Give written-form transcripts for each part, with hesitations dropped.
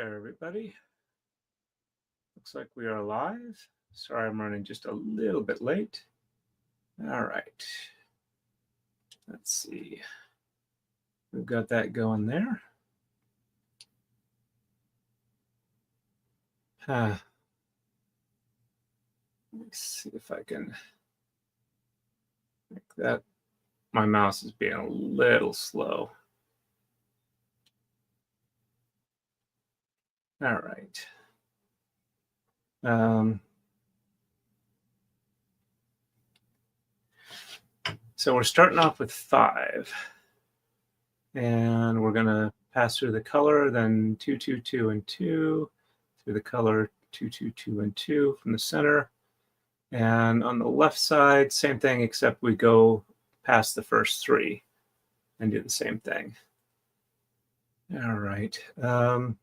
there, everybody. Looks like we are live. Sorry, I'm running just a little bit late. All right. Let's see. We've got that going there. Let me see if I can make that. My mouse is being a little slow. All right. So we're starting off with 5. And we're going to pass through the color, then 2, 2, 2, and 2, through the color 2, 2, 2, and 2 from the center. And on the left side, same thing, except we go past the first 3 and do the same thing. All right. So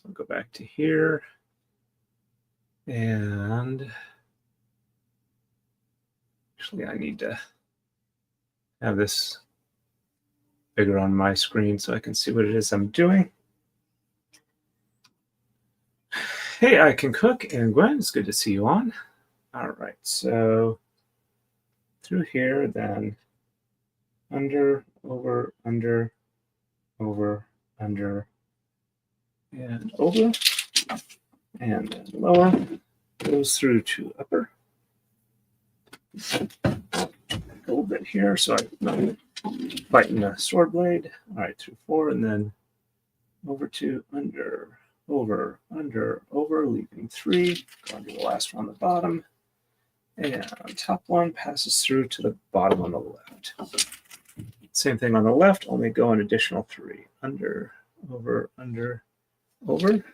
I'll go back to here. And actually, I need to have this bigger on my screen so I can see what it is I'm doing. Hey, I Can Cook and Gwen, it's good to see you on. All right, so through here, then under, over, under, over, under, and over, and then lower, goes through to upper. A little bit here, so I'm not fighting a sword blade. All right, through 4, and then over to under, over, under, over, leaving 3, going to the last one on the bottom, and top one passes through to the bottom on the left. Same thing on the left, only go an additional 3, under, over, over.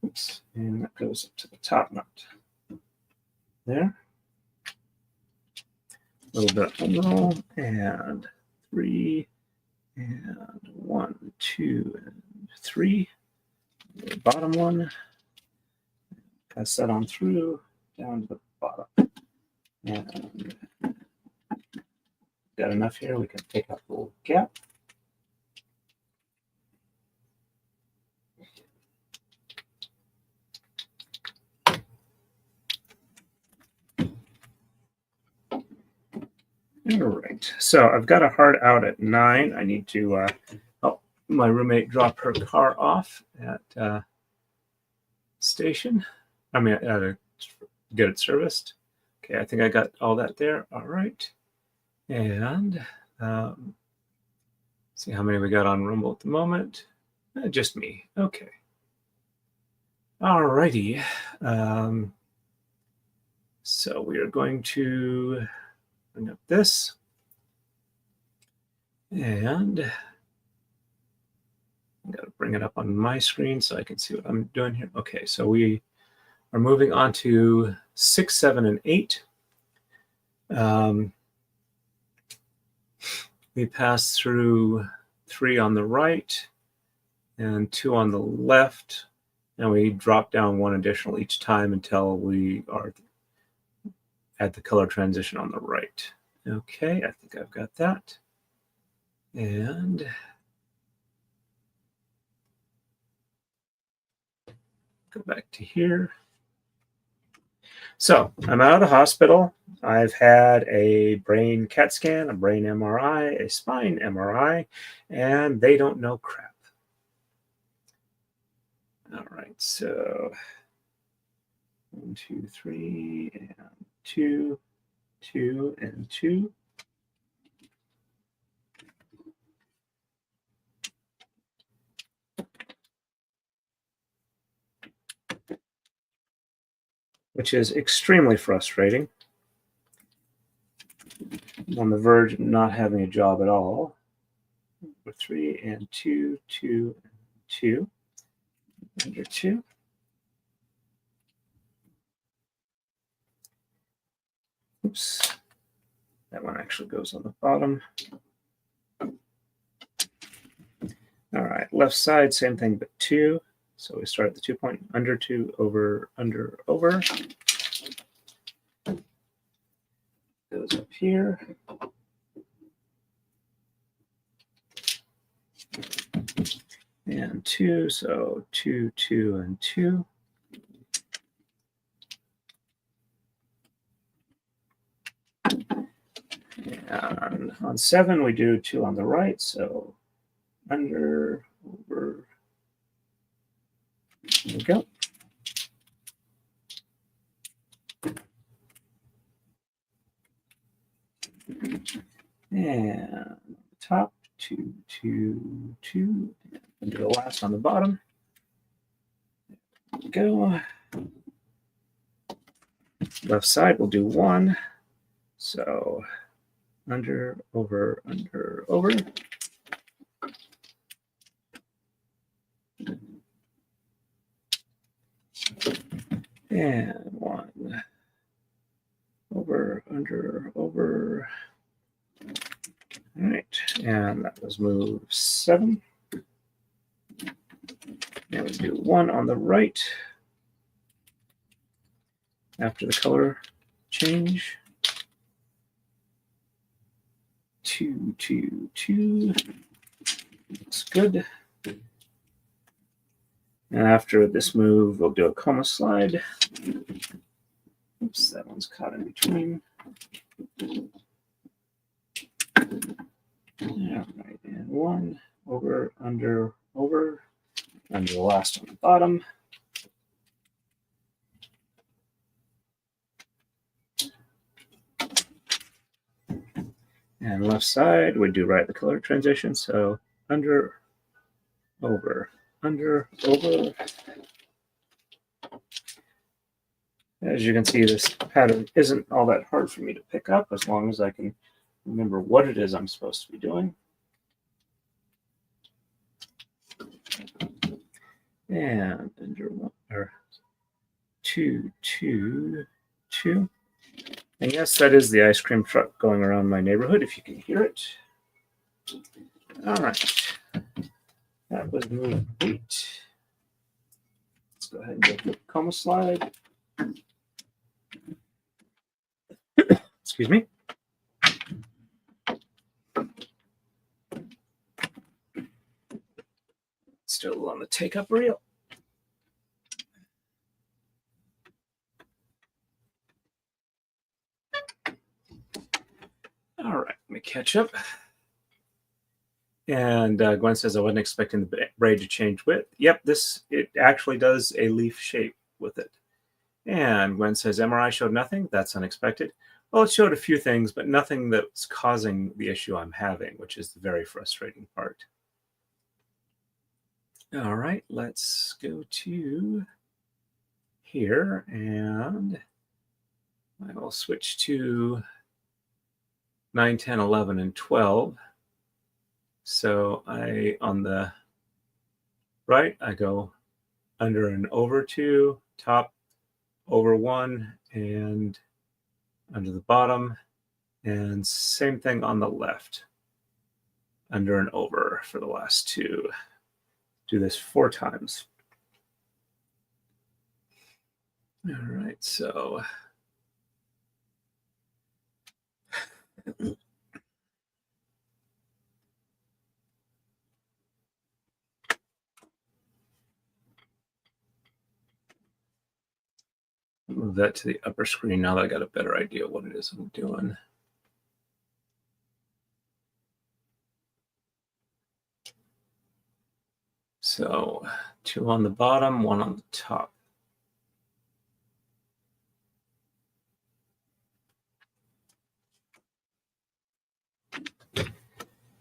Oops, and that goes up to the top knot. There. A little bit unroll, and 3, and 1, 2, and 3. The bottom one. Pass that on through, down to the bottom. And got enough here, we can take out the little gap. All right, so I've got a hard out at 9. I need to help my roommate drop her car off at station. I mean, get it serviced. Okay, I think I got all that there. All right, and see how many we got on Rumble at the moment. Just me. Okay. All righty. So we are going to bring up this, and I'm going to bring it up on my screen so I can see what I'm doing here. Okay, so we are moving on to 6, 7, and 8. We pass through 3 on the right and 2 on the left, and we drop down 1 additional each time until we are at the color transition on the right. Okay, I think I've got that. And go back to here. So I'm out of the hospital. I've had a brain CAT scan, a brain MRI, a spine MRI, and they don't know crap. All right, so 1, 2, 3, and 2, 2, and 2. Which is extremely frustrating. I'm on the verge of not having a job at all. 3 and 2, 2, and 2. Under 2. Oops. That one actually goes on the bottom. All right, left side, same thing, but 2. So we start at the 2 point, under 2, over, under, over. Goes up here. and 2, so 2, 2, and 2. And on 7, we do 2 on the right, so under, over, there we go. And top, 2, 2, 2, and do the last on the bottom. There we go. Left side, we'll do 1. So under, over, over. And 1. Over, under, over. All right, and that was move 7. Now we do 1 on the right after the color change. 2, 2, 2. Looks good. And after this move, we'll do a coma slide. Oops, that one's caught in between. All right, and 1, over, under, over, and the last on the bottom. And left side, we do right the color transition, so under, over, under, over. As you can see, this pattern isn't all that hard for me to pick up as long as I can remember what it is I'm supposed to be doing. And under 1, or 2, 2, 2. And yes, that is the ice cream truck going around my neighborhood, if you can hear it. All right. That was move 8. Let's go ahead and go to the coma slide. Excuse me. Still on the take-up reel. All right, let me catch up. And Gwen says, I wasn't expecting the braid to change width. Yep, it actually does a leaf shape with it. And Gwen says, MRI showed nothing. That's unexpected. Well, it showed a few things, but nothing that's causing the issue I'm having, which is the very frustrating part. All right, let's go to here, and I will switch to 9, 10, 11, and 12. So on the right, I go under and over 2, top, over 1, and under the bottom. And same thing on the left, under and over for the last 2. Do this 4 times. All right, so move that to the upper screen now that I got a better idea what it is I'm doing. So 2 on the bottom, 1 on the top.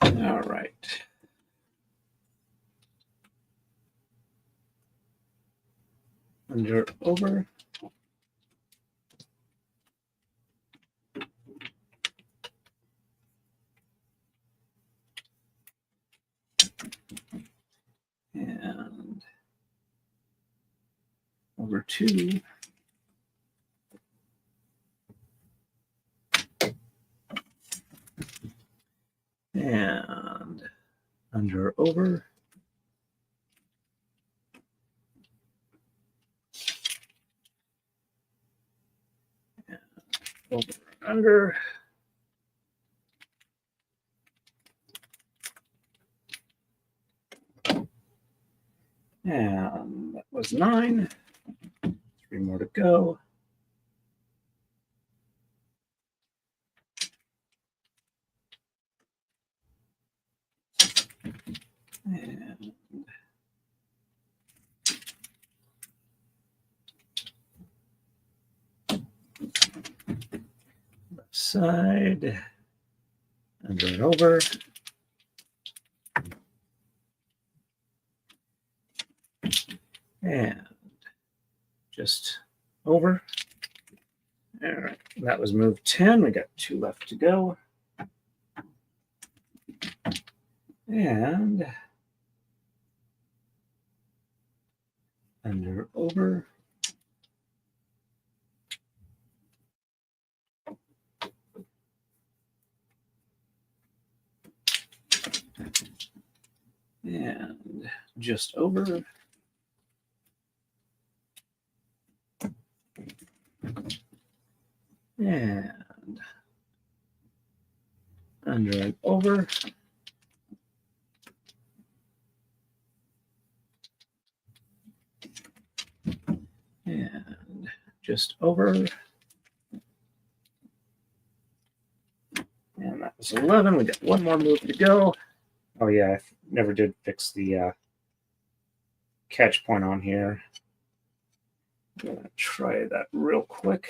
All right. Under, over. And over 2. And under, over. And over, under. And that was 9. 3 more to go. And left side, under and over. And just over. All right, that was move 10. We got 2 left to go. And under, over. And just over. And under and over. And just over. And that was 11. We got 1 more move to go. Oh yeah, I never did fix the catch point on here. I'm gonna try that real quick.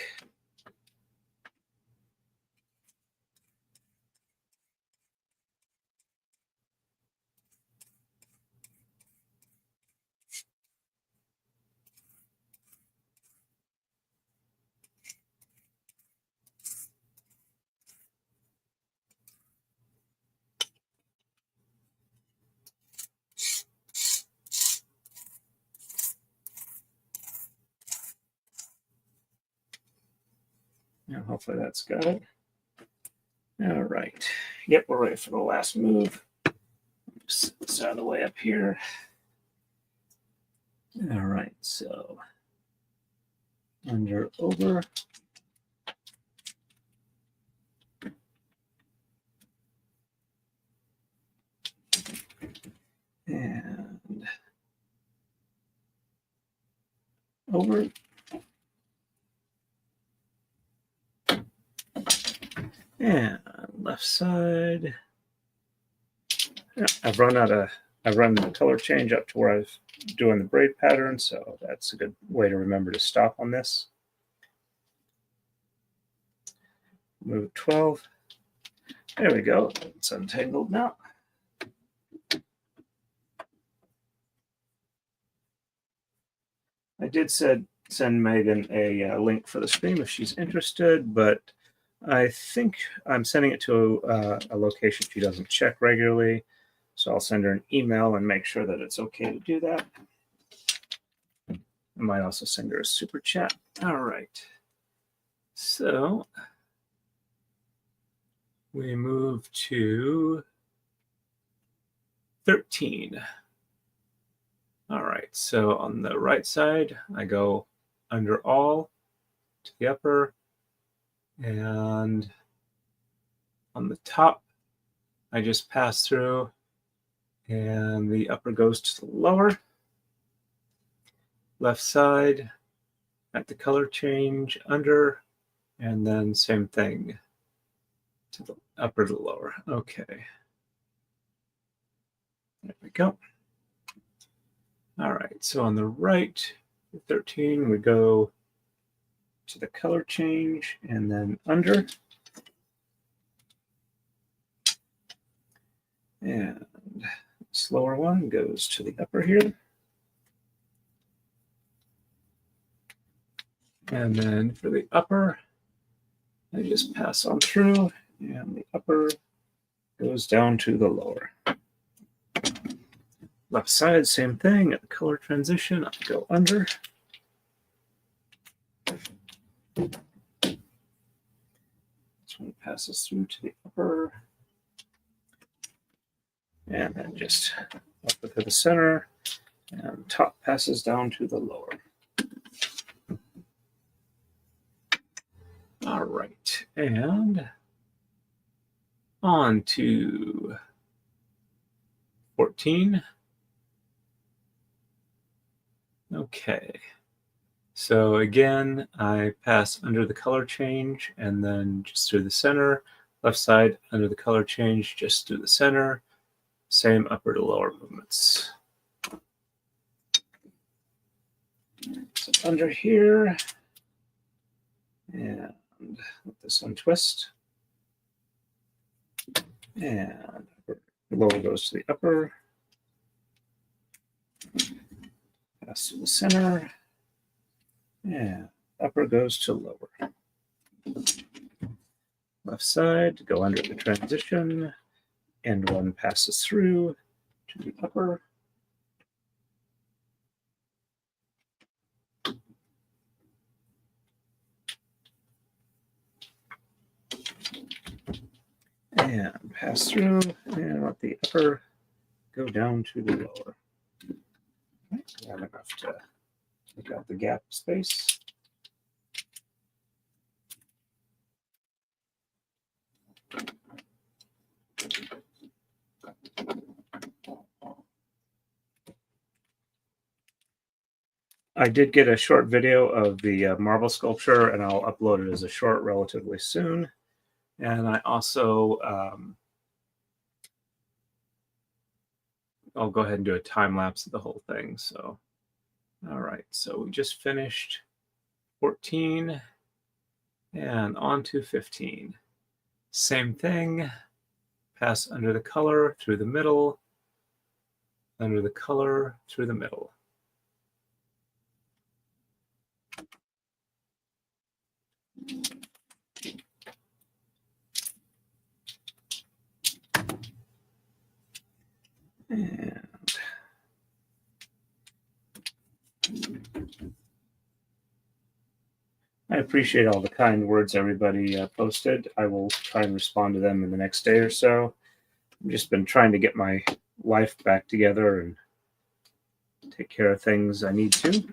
Now, hopefully that's got it. All right. Yep, we're ready for the last move. Just set this out of the way up here. All right, so under, over. And over. And left side. Yeah, I've run the color change up to where I was doing the braid pattern, so that's a good way to remember to stop on this. Move 12. There we go. It's untangled now. I did send Megan a link for the stream if she's interested, but I think I'm sending it to a location she doesn't check regularly. So I'll send her an email and make sure that it's okay to do that. I might also send her a super chat. All right. So we move to 13. All right. So on the right side, I go under all to the upper. And on the top, I just pass through and the upper goes to the lower. Left side at the color change under, and then same thing to the upper to the lower. Okay. There we go. All right, so on the right, 13, we go to the color change and then under. And this lower one goes to the upper here. And then for the upper, I just pass on through, and the upper goes down to the lower. Left side, same thing. At the color transition, I go under. This one passes through to the upper. And then just up to the center. And top passes down to the lower. All right, and on to 14. Okay. So again, I pass under the color change and then just through the center. Left side under the color change, just through the center. Same upper to lower movements. So under here, and let this untwist. And lower goes to the upper. Pass to the center. And upper goes to lower. Left side, go under the transition. End one passes through to the upper. And pass through and let the upper go down to the lower. Right, I have enough to take out the gap space. I did get a short video of the marble sculpture, and I'll upload it as a short relatively soon. And I also, I'll go ahead and do a time lapse of the whole thing. So, all right, so we just finished 14 and on to 15. Same thing, pass under the color through the middle, under the color through the middle. And I appreciate all the kind words everybody posted. I will try and respond to them in the next day or so. I've just been trying to get my life back together and take care of things I need to.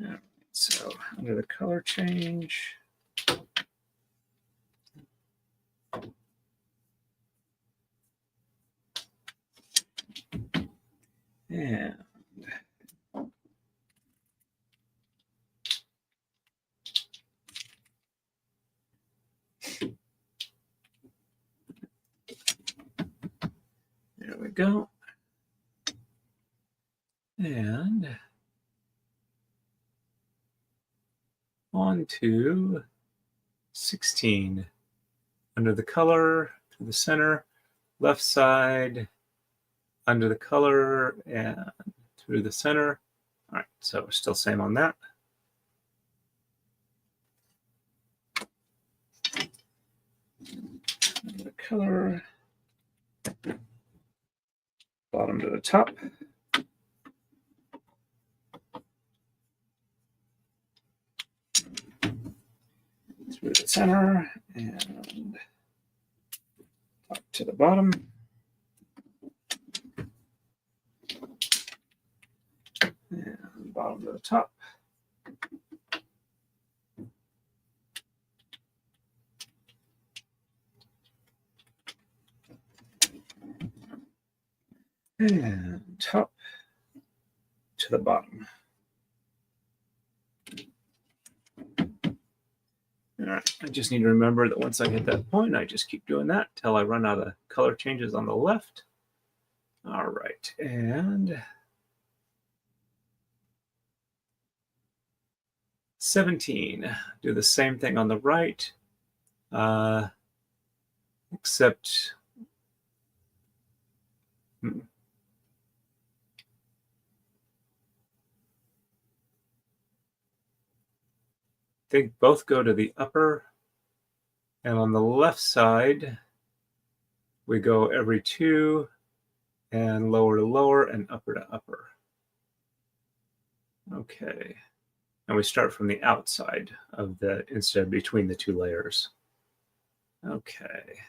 All right, so under the color change. And there we go. And on to 16. Under the color to the center, left side, under the color and through the center. All right, so still same on that. Under the color, bottom to the top. Through the center and top to the bottom. And bottom to the top. And top to the bottom. All right, I just need to remember that once I hit that point, I just keep doing that till I run out of color changes on the left. All right, and 17. Do the same thing on the right, except they both go to the upper, and on the left side, we go every 2 and lower to lower and upper to upper. Okay, and we start from the outside of the, instead of between the 2 layers. Okay,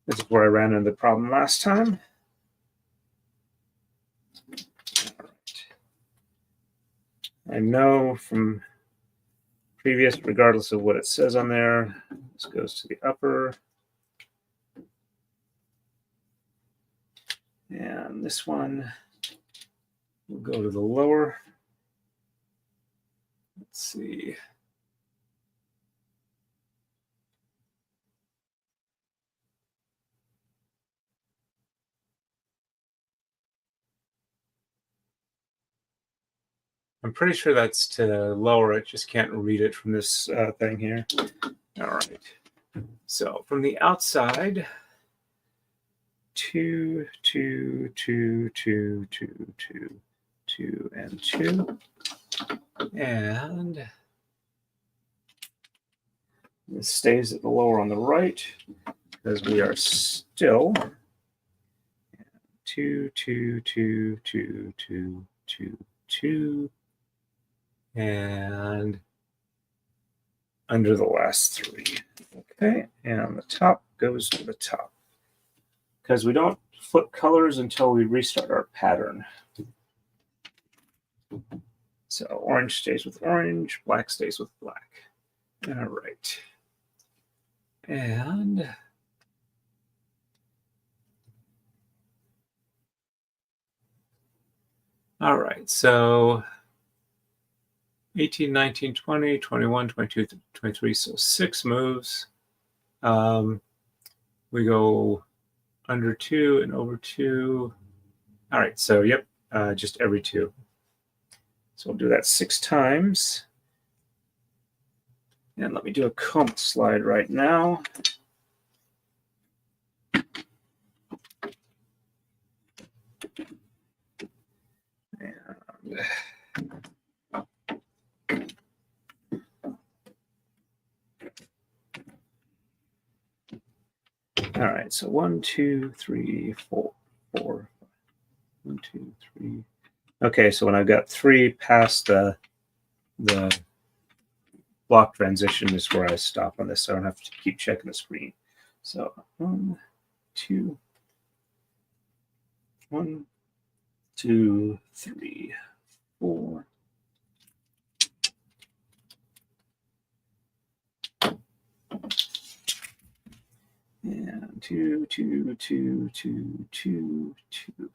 this is where I ran into the problem last time. All right. I know from previous, regardless of what it says on there, this goes to the upper. And this one We'll go to the lower. Let's see. I'm pretty sure that's to lower it. Just can't read it from this thing here. All right. So from the outside, 2, 2, 2, 2, 2, 2, 2, and 2. And this stays at the lower on the right because we are still 2, 2, 2, 2, 2, 2, 2, and under the last 3. Okay, and the top goes to the top because we don't flip colors until we restart our pattern. So orange stays with orange, black stays with black. All right. And all right, so 18, 19, 20, 21, 22, 23, so 6 moves. We go under 2 and over 2. All right, so yep, just every 2. So we'll do that 6 times. And let me do a comb slide right now. And all right, so 1, 2, 3, 4, 4. 1, 2, 3. Okay, so when I've got 3 past the block transition is where I stop on this, so I don't have to keep checking the screen. So 1, 2, 1, 2, 3, 4. And 2, 2, 2, 2, 2, 2.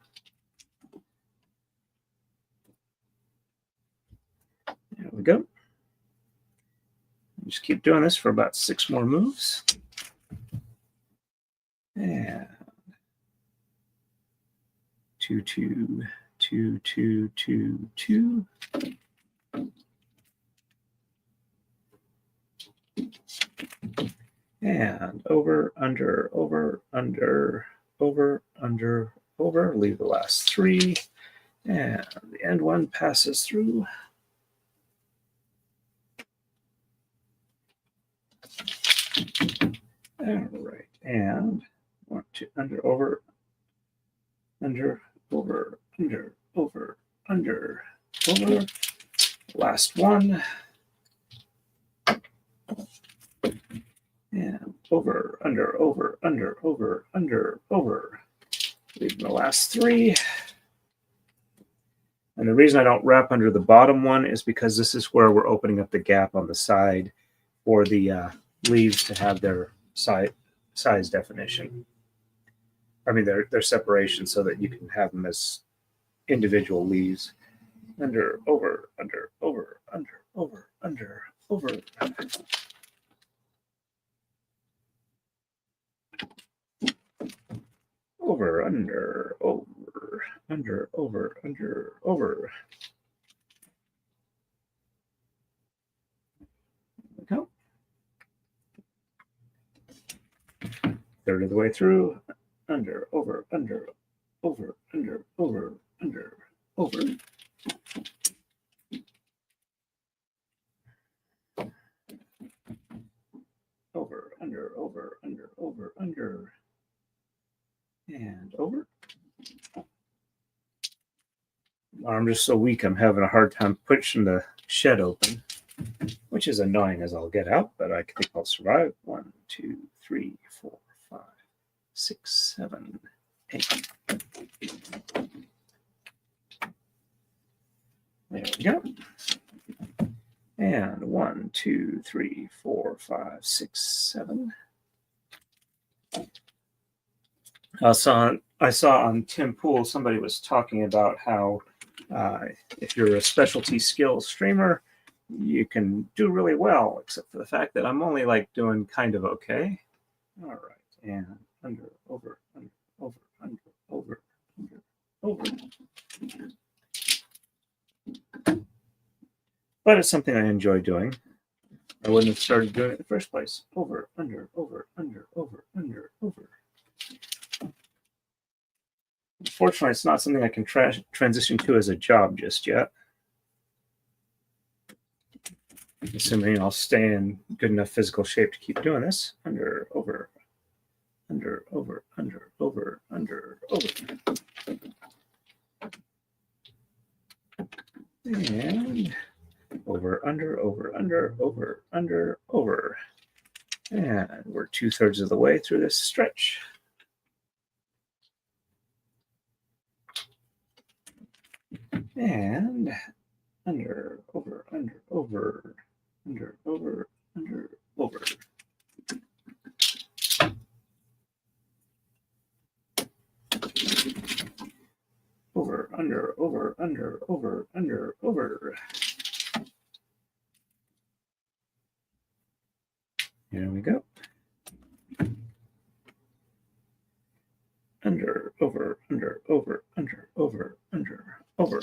There we go. Just keep doing this for about 6 more moves. And 2, 2, 2, 2, 2, 2. And over, under, over, under, over, under, over. Leave the last 3. And the end one passes through. All right. And 1, 2, under, over, under, over, under, over, under, over. Last one. And over, under, over, under, over, under, over. Leaving the last 3. And the reason I don't wrap under the bottom one is because this is where we're opening up the gap on the side for the leaves to have their size definition. I mean, their separation, so that you can have them as individual leaves. Under, over, under, over, under, over, under, over. Over, under, over, under, over, under, over. There we go. Third of the way through. Under, over, under, over, under, over, under, over. Over, under, over, under, over, under. And over. I'm just so weak, I'm having a hard time pushing the shed open, which is annoying as I'll get out, but I think I'll survive. 1, 2, 3, 4, 5, 6, 7, 8. There we go. And 1, 2, 3, 4, 5, 6, 7. I saw on Tim Pool, somebody was talking about how If you're a specialty skill streamer, you can do really well, except for the fact that I'm only like doing kind of okay. All right, and under, over, under, over, under, over, under, over. But it's something I enjoy doing. I wouldn't have started doing it in the first place. Over, under, over, under, over, under, over. Unfortunately, it's not something I can transition to as a job just yet. Assuming I'll stay in good enough physical shape to keep doing this. Under, over, under, over, under, over, under, over. And over, under, over, under, over, under, over. And we're 2/3 of the way through this stretch. And under, over, under, over, under, over, under, over. Over, under, over, under, over, under, over. Here we go. Under, over, under, over, under, over, under, over.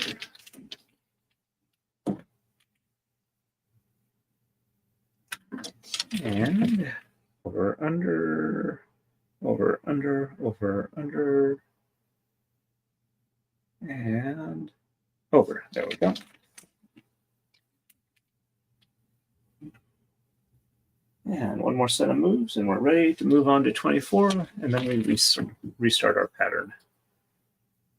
And over, under, over, under, over, under, and over. There we go. And one more set of moves, and we're ready to move on to 24, and then we restart our pattern.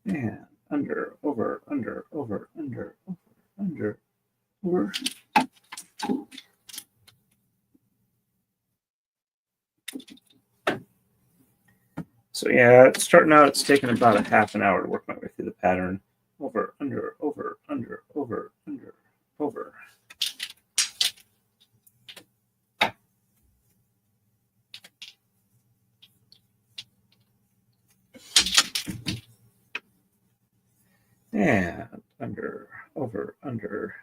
And under, over, under, over, under, over, under, over. So yeah, starting out, it's taken about a half an hour to work my way through the pattern. Over, under, over, under, over, under, over. And under, over, under,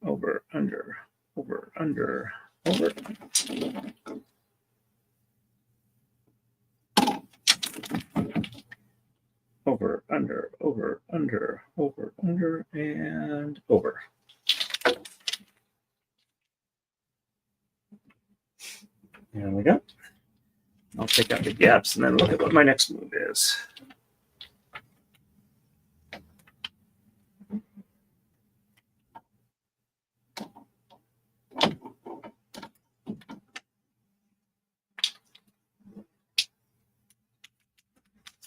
over, under, over, under, over. Over, under, over, under, over, under, and over. There we go. I'll take out the gaps and then look at what my next move is.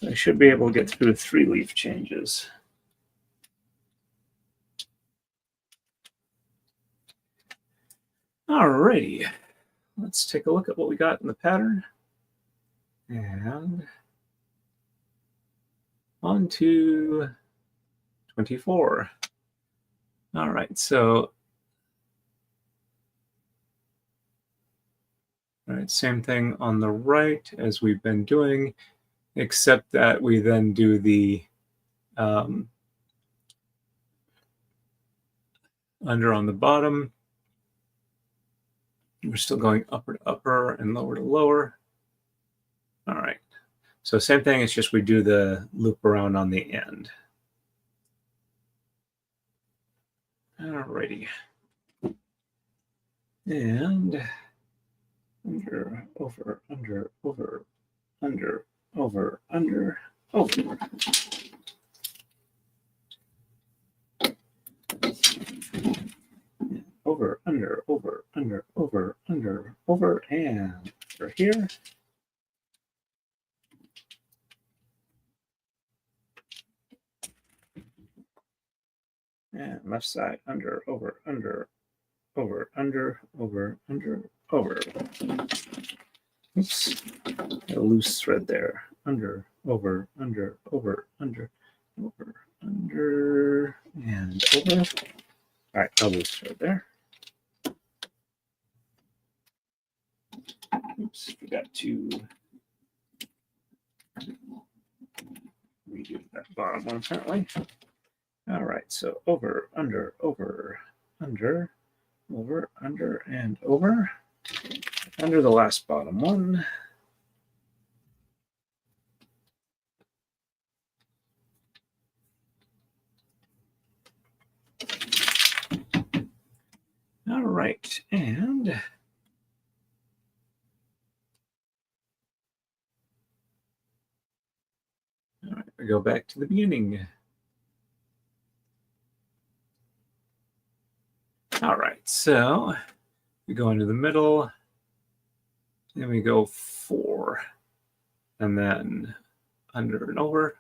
I should be able to get through 3 leaf changes. Alrighty, let's take a look at what we got in the pattern. And on to 24. All right, so same thing on the right as we've been doing, except that we then do the under on the bottom. We're still going upper to upper and lower to lower. All right, so same thing, it's just we do the loop around on the end. Alrighty. And under, over, under, over, under, over, under, over. Over, under, over, under, over, under, over, and over here. And left side, under, over, under, over, under, over, under, over. Oops, a loose thread there. Under, over, under, over, under, over, under, and over. All right, a loose thread there. Oops, forgot to redo that bottom one apparently. All right, so over, under, over, under, over, under, and over. Under the last bottom one. All right, and all right, we go back to the beginning. All right, so we go into the middle, and we go 4, and then under and over.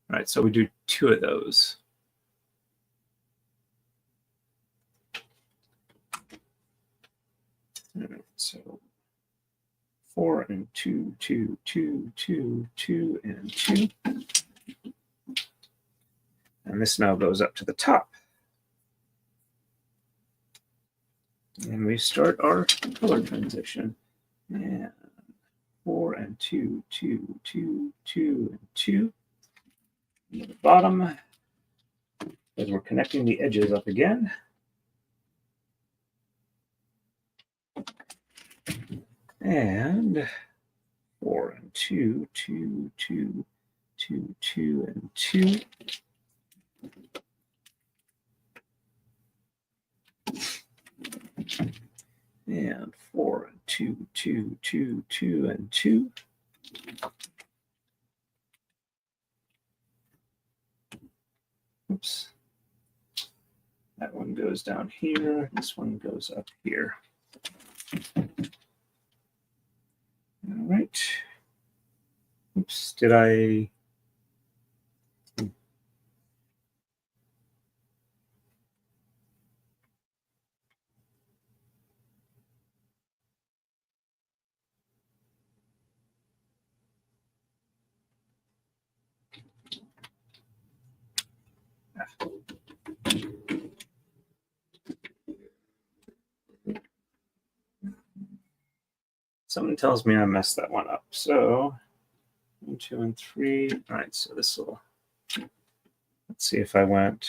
All right, so we do 2 of those. All right, so 4 and 2, 2, 2, 2, 2, and 2. And this now goes up to the top. And we start our color transition. And 4 and 2, 2, 2, 2, and 2. And at the bottom, as we're connecting the edges up again. And 4 and 2, 2, 2, 2, 2, and 2. And 4 and 2, 2, 2, 2, and 2. Oops. That one goes down here. This one goes up here. All right. Oops, did I? Someone tells me I messed that one up. So 1, 2, and 3. All right, so this will, let's see if I went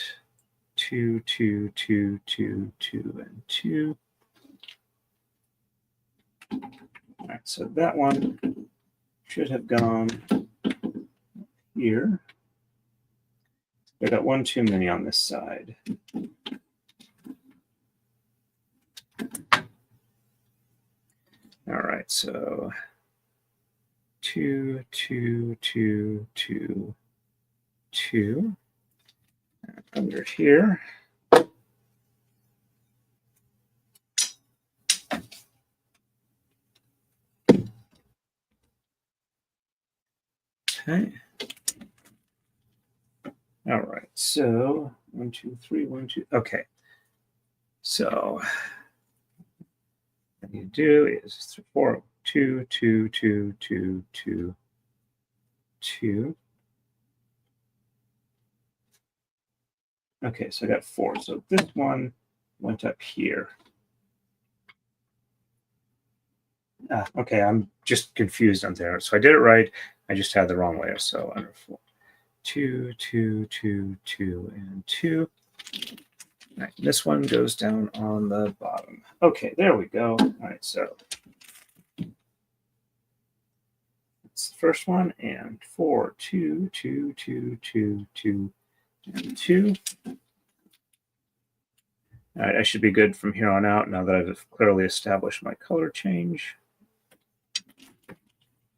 2, 2, 2, 2, 2, and 2. All right, so that one should have gone here. I got one too many on this side. All right, so 2, 2, 2, 2, 2. And under here. Okay. All right, so 1, 2, 3, 1, 2. Okay. So what you do is 4, 2, 2, 2, 2, 2, 2. Okay, so I got 4. So this one went up here. Okay, I'm just confused on there. So I did it right. I just had the wrong layer. So under 4, 2, 2, 2, 2, and 2. All right, this one goes down on the bottom. Okay, there we go. All right, so that's the first one, and 4, 2, 2, 2, 2, 2, and 2. All right, I should be good from here on out now that I've clearly established my color change.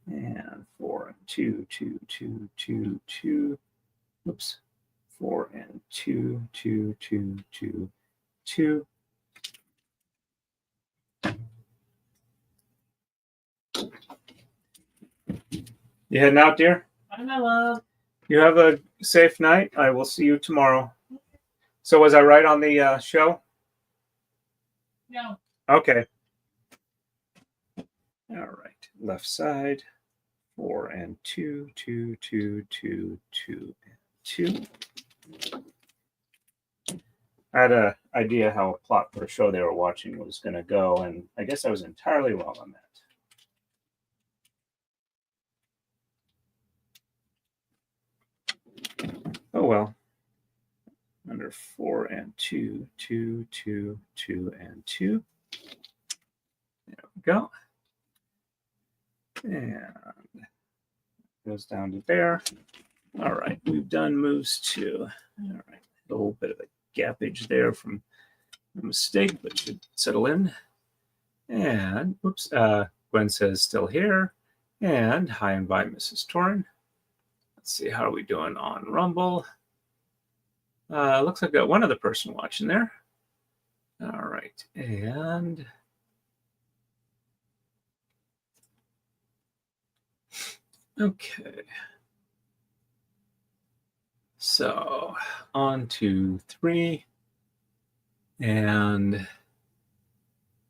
And 4 and 2, 2, 2, 2, 2. Oops. 4 and 2, 2, 2, 2, 2. You heading out, dear? Bye, my love. You have a safe night. I will see you tomorrow. So was I right on the show? No. Okay. All right. Left side. 4 and 2, 2, 2, 2, 2, and 2. I had an idea how a plot for a show they were watching was going to go, and I guess I was entirely wrong on that. Oh well. under 4 and 2, 2, 2, 2, and 2. There we go. And goes down to there. All right, we've done moves 2. All right, a little bit of a gappage there from a mistake, but should settle in. And whoops, Gwen says still here. And hi and bye, Mrs. Torrin. Let's see, how are we doing on Rumble? Looks like I got one other person watching there. All right, and okay. So on to 3, and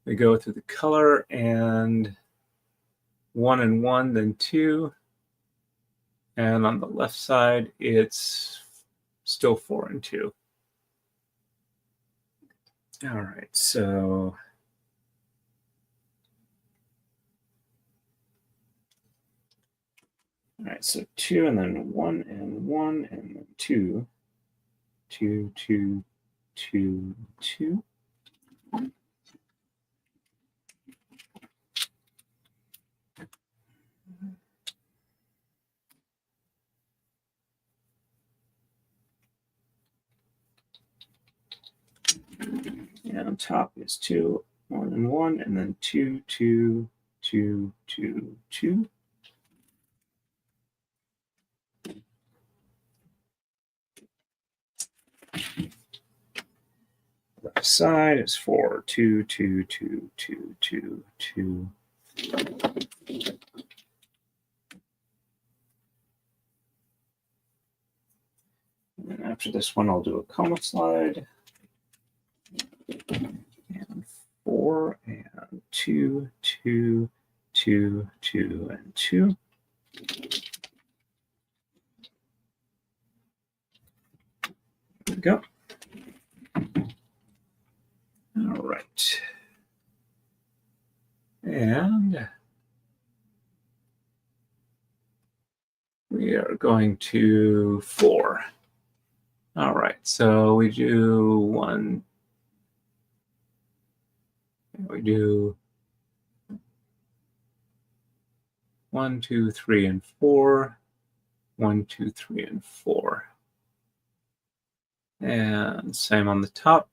we go through the color, and 1 and 1, then 2, and on the left side it's still 4 and 2. All right, so all right, so 2 and then 1 and 1 and then 2, 2, 2, 2, 2. And on top is 2, 1 and 1, and then 2, 2, 2, 2, 2. Left side is 4, 2, 2, 2, 2, 2, 2. And after this one, I'll do a coma slide. And 4 and 2, 2, 2, 2, and 2. There we go. All right. And we are going to 4. All right, so we do 1. We do 1, 2, 3, and 4. 1, 2, 3, and 4. And same on the top.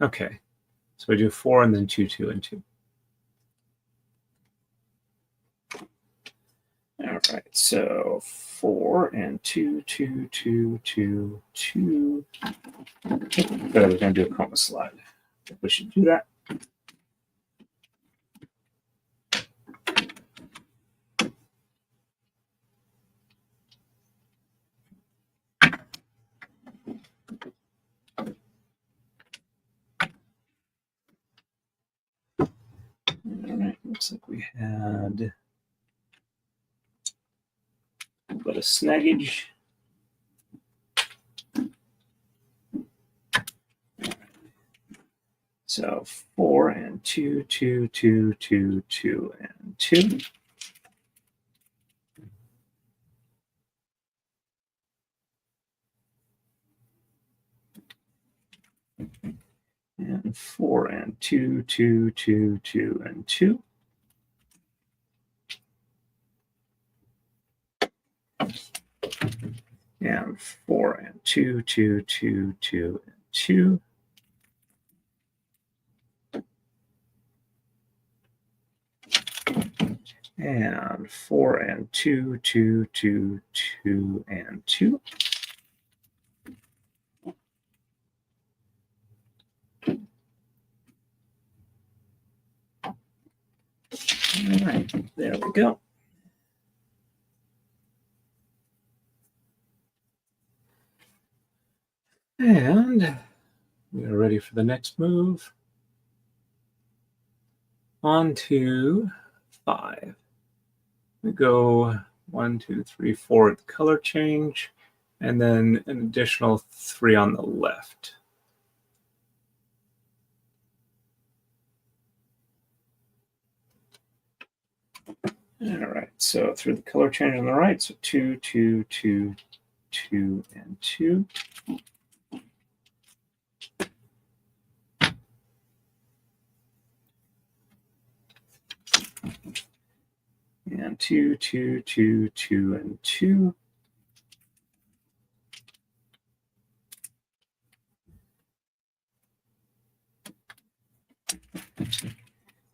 Okay, so we do 4 and then 2, 2, and 2. All right, so 4 and 2, 2, 2, 2, 2. Good, we're going to do a coma slide. I think we should do that. All right, looks like we had a bit of snaggage. So 4 and 2, 2, 2, 2, 2, and 2. And 4 and 2, 2, 2, 2, and 2. And 4 and 2, 2, 2, 2, and 2. And 4 and 2, 2, 2, 2, and 2. All right, there we go. And we are ready for the next move. On to 5. We go 1, 2, 3, 4 at the color change, and then an additional 3 on the left. All right, so through the color change on the right, so 2, 2, 2, 2 and 2. And 2, 2, 2, 2, and 2.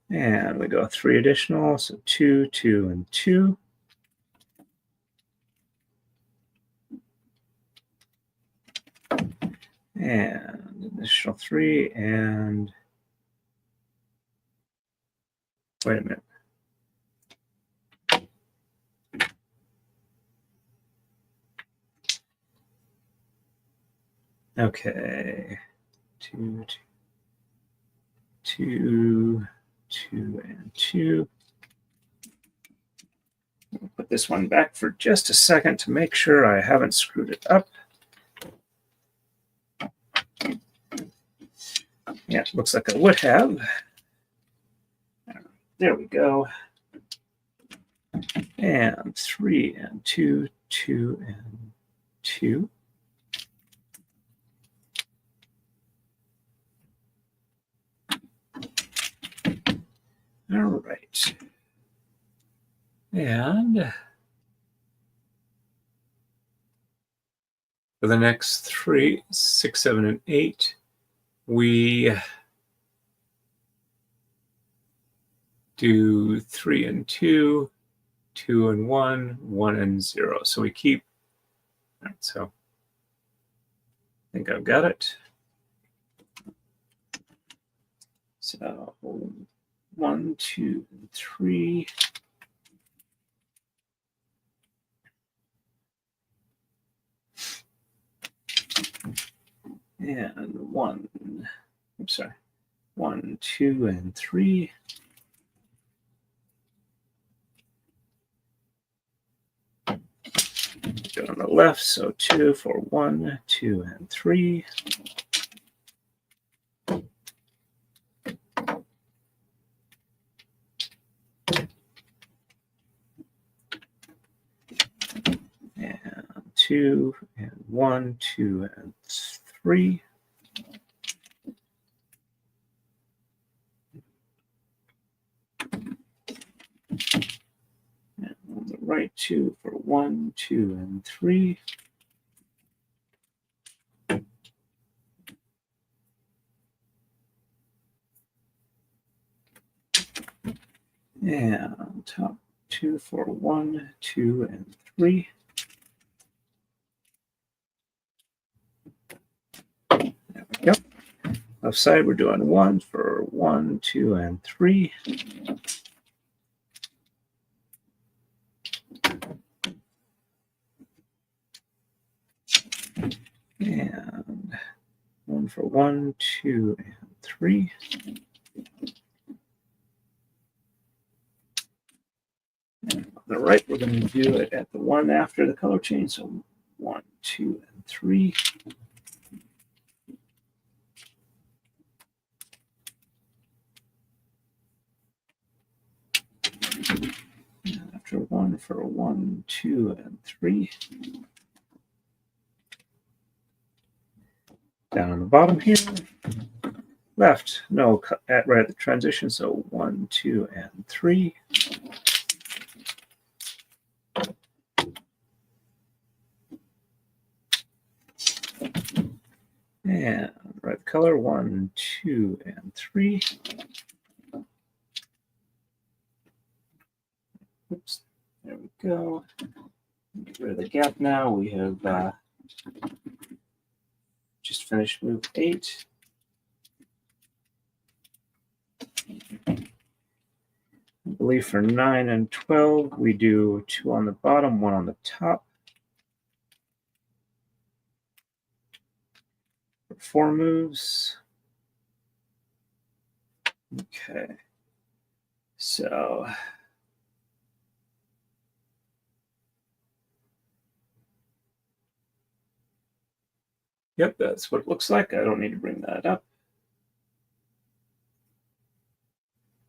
And we go 3 additional, so 2, 2, and 2. And additional 3, and wait a minute. Okay. 2, 2, 2, and 2. I'll put this one back for just a second to make sure I haven't screwed it up. Yeah, looks like I would have. There we go. And 3 and 2, 2 and 2. All right. And for the next 3, 6, 7, and 8, we do 3 and 2, 2 and 1, 1 and 0. So we keep, all right, so I think I've got it. So 1, 2, and 3. And 1, I'm sorry, 1, 2, and 3. Go on the left, so 2 for 1, 2, and 3. And 2 and 1, 2 and 3. And on the right, 2 for 1, 2 and 3. And on top, 2 for 1, 2 and 3. There we go. Left side, we're doing 1 for 1, 2 and 3. And 1 for 1, 2 and 3. And on the right, we're going to do it at the one after the color change. So 1, 2, and 3. And after 1 for 1, 2, and 3. Down on the bottom here. Left, no, right at the transition. So 1, 2, and 3. And red color, 1, 2, and 3. Oops, there we go. Get rid of the gap now. We have just finished move 8. I believe for 9 and 12, we do 2 on the bottom, 1 on the top. For 4 moves. Okay. So yep, that's what it looks like. I don't need to bring that up.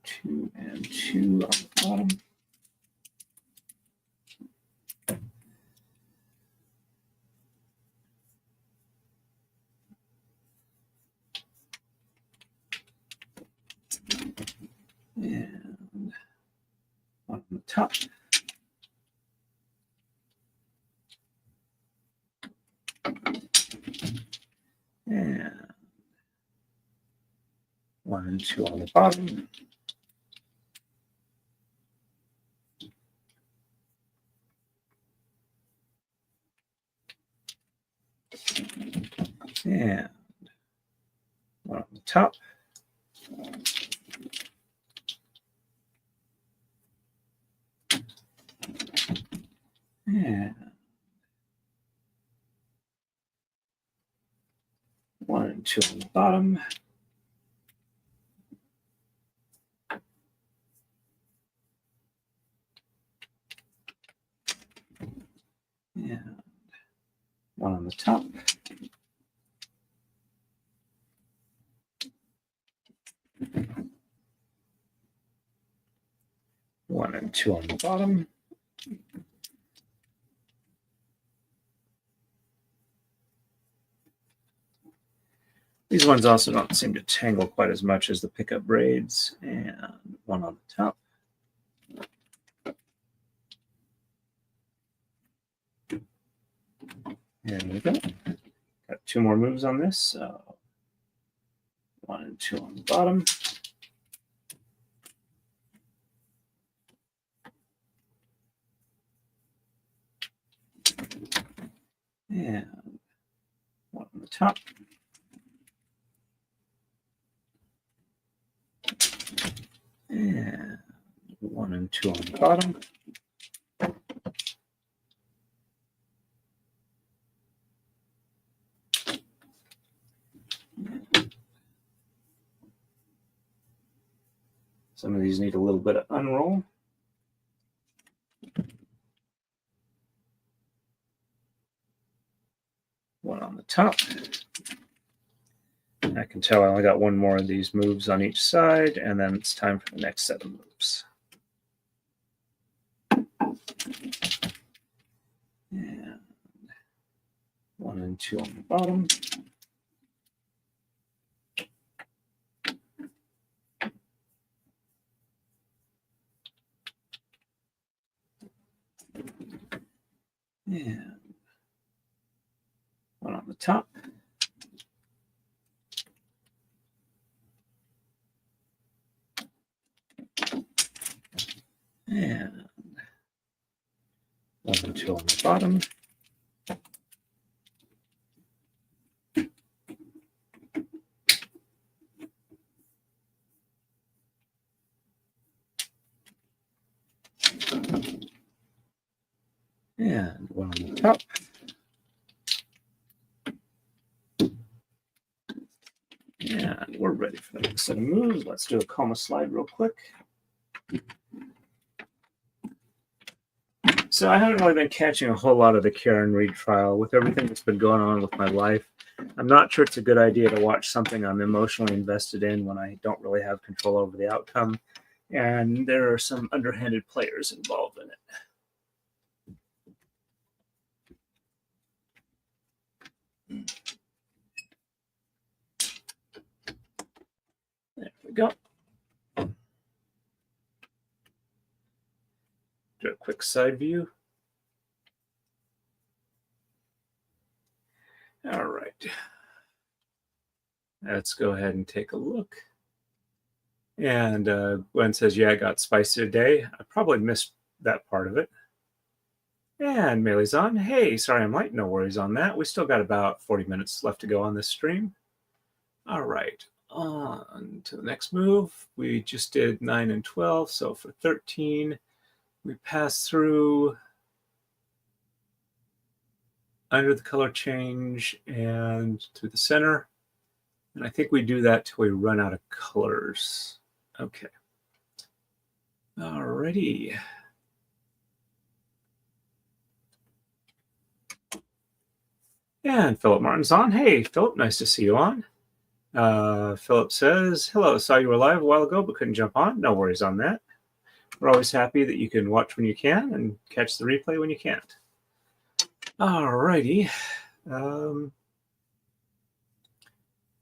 2 and 2 on the bottom. top. And 1 and 2 on the bottom. And 1 on the top. And 1 and 2 on the bottom. And 1 on the top. One and 2 on the bottom. These ones also don't seem to tangle quite as much as the pickup braids. And 1 on the top. There we go. Got 2 more moves on this. So 1 and 2 on the bottom. And 1 on the top. And 1 and 2 on the bottom. Some of these need a little bit of unroll. One on the top. I can tell I only got 1 more of these moves on each side, and then it's time for the next set of moves. And 1 and 2 on the bottom. And 1 on the top. And 1 and 2 on the bottom. And 1 on the top. And we're ready for the next set of moves. Let's do a comma slide real quick. So I haven't really been catching a whole lot of the Karen Reed trial with everything that's been going on with my life. I'm not sure it's a good idea to watch something I'm emotionally invested in when I don't really have control over the outcome. And there are some underhanded players involved in it. There we go. Do a quick side view. All right. Let's go ahead and take a look. And Gwen says, yeah, I got spicy today. I probably missed that part of it. And Meili's on. Hey, sorry I'm late. No worries on that. We still got about 40 minutes left to go on this stream. All right. On to the next move. We just did 9 and 12. So for 13, we pass through under the color change and through the center. And I think we do that till we run out of colors. Okay. All righty. And Philip Martin's on. Hey, Philip, nice to see you on. Philip says, hello, saw you were live a while ago, but couldn't jump on. No worries on that. We're always happy that you can watch when you can and catch the replay when you can't. All righty. All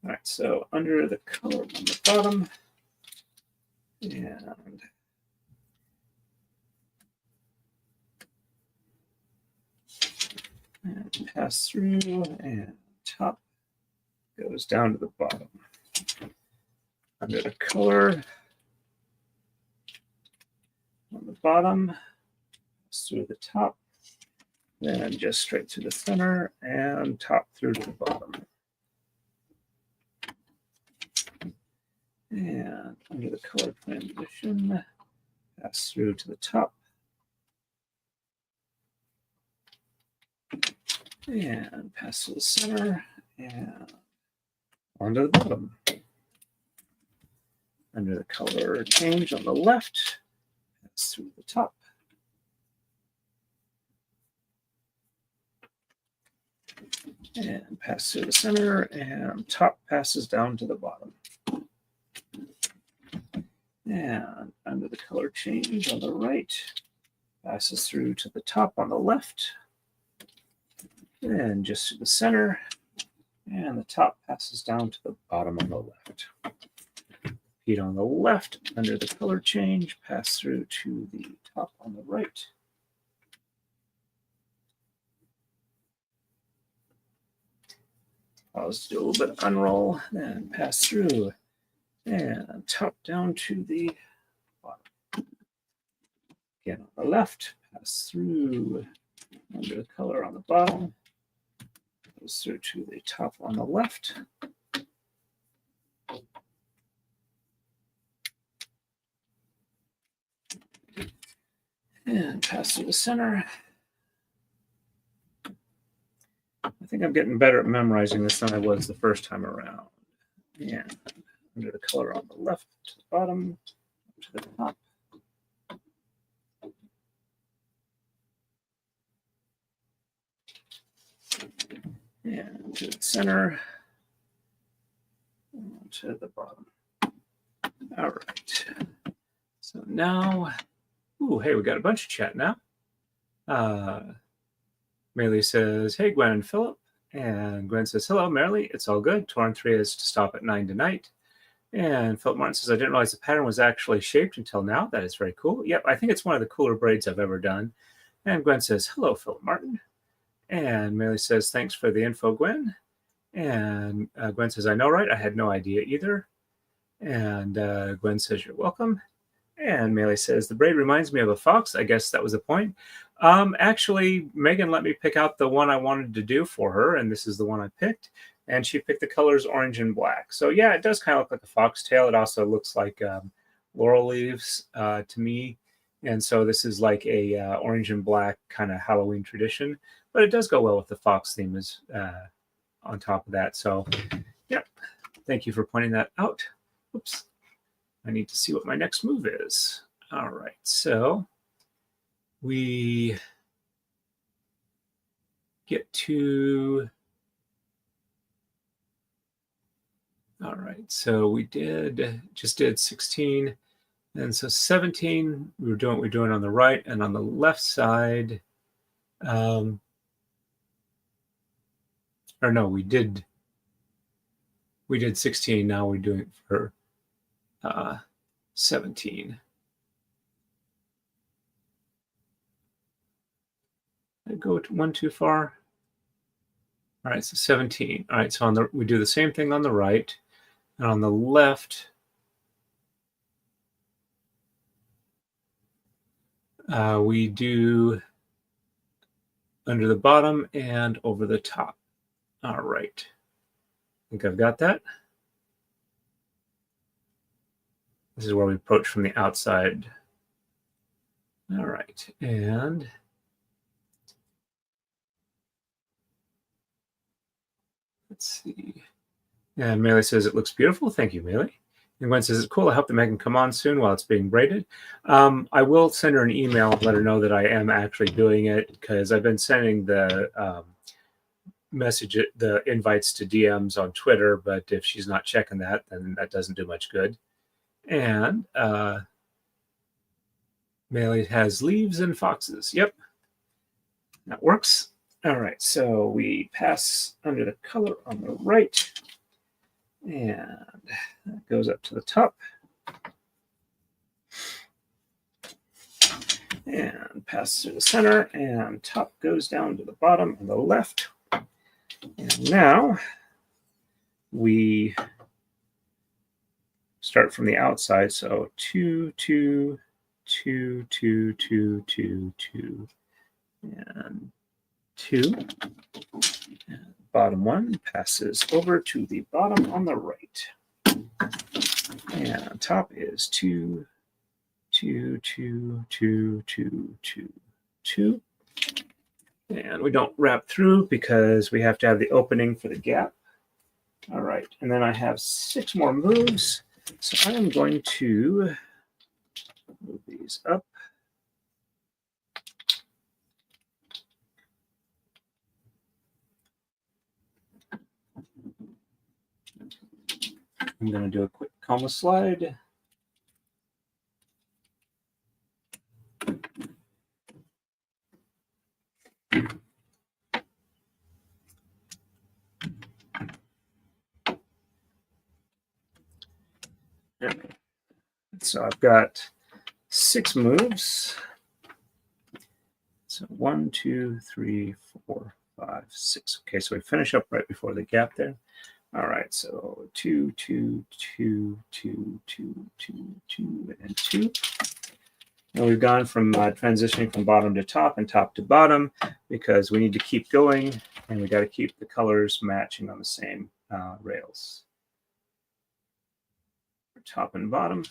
right, so under the color on the bottom. And pass through, and top goes down to the bottom. Under the color on the bottom, pass through the top, then just straight to the center and top through to the bottom. And under the color transition, pass through to the top. And pass to the center and onto the bottom. Under the color change on the left, pass through the top. And pass through the center, and top passes down to the bottom. And under the color change on the right, passes through to the top on the left, and just to the center, and the top passes down to the bottom on the left. Repeat on the left, under the color change, pass through to the top on the right. Pause to do a little bit of unroll, then pass through, and top down to the bottom. Again, on the left, pass through under the color on the bottom, goes through to the top on the left. And pass through the center. I think I'm getting better at memorizing this than I was the first time around. And under the color on the left to the bottom, to the top. And to the center, and to the bottom. All right. So now, ooh, hey, we got a bunch of chat now. Marley says, hey, Gwen and Philip. And Gwen says, hello, Marley. It's all good. Torn 3 is to stop at 9 tonight. And Philip Martin says, I didn't realize the pattern was actually shaped until now. That is very cool. Yep, I think it's one of the cooler braids I've ever done. And Gwen says, hello, Philip Martin. And Marley says, thanks for the info, Gwen. And Gwen says, I know, right? I had no idea either. And Gwen says, you're welcome. And Marley says, the braid reminds me of a fox. I guess that was the point. Actually, Megan let me pick out the one I wanted to do for her, and this is the one I picked. And she picked the colors orange and black. So yeah, it does kind of look like a foxtail. It also looks like laurel leaves to me. And so this is like a orange and black kind of Halloween tradition. But it does go well with the fox theme as on top of that. So yeah, thank you for pointing that out. Oops. I need to see what my next move is. All right, so we get to, all right, so we just did 16, and so 17, we're doing on the right, and on the left side, or no, we did 16, now we're doing it for 17. Did I go one too far? All right, so 17. All right, so we do the same thing on the right, and on the left, we do under the bottom and over the top. All right, I think I've got that. This is where we approach from the outside. All right, and let's see. And Melee says it looks beautiful. Thank you, Melee. And Gwen says it's cool. I hope that Megan come on soon while it's being braided. I will send her an email and let her know that I am actually doing it, because I've been sending the the invites to DMs on Twitter, but if she's not checking that, then that doesn't do much good. And Melee has leaves and foxes. Yep, that works. All right, so we pass under the color on the right, and that goes up to the top. And pass through the center, and top goes down to the bottom on the left. And now we start from the outside. So 2, 2, 2, 2, 2, 2, 2, and 2. And bottom one passes over to the bottom on the right. And top is 2, 2, 2, 2, 2, 2, 2. And we don't wrap through because we have to have the opening for the gap. All right, and then I have 6 more moves. So I am going to move these up. I'm going to do a quick coma slide. So I've got 6 moves. So 1, 2, 3, 4, 5, 6. Okay, so we finish up right before the gap there. All right, so 2, 2, 2, 2, 2, 2, 2, and 2. And we've gone from transitioning from bottom to top and top to bottom because we need to keep going and we got to keep the colors matching on the same rails. Top and bottom.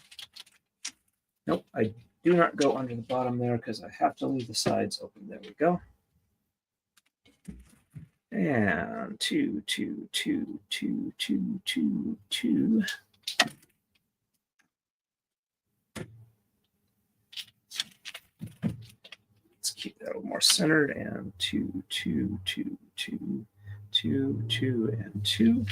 Nope, I do not go under the bottom there because I have to leave the sides open. There we go. And 2, 2, 2, 2, 2, 2, 2. Let's keep that a little more centered. And 2, 2, 2, 2, 2, 2, and 2.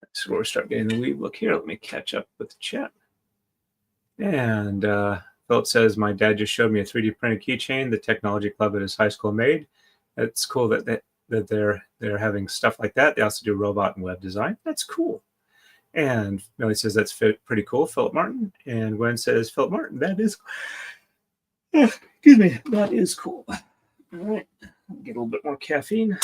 That's where we start getting the weave look here. Let me catch up with the chat. And Philip says, my dad just showed me a 3D printed keychain the technology club at his high school made. It's cool that they're having stuff like that. They also do robot and web design. That's cool. And Millie says that's pretty cool, Philip Martin. And Gwen says, Philip Martin, that is, excuse me, that is cool. All right, get a little bit more caffeine.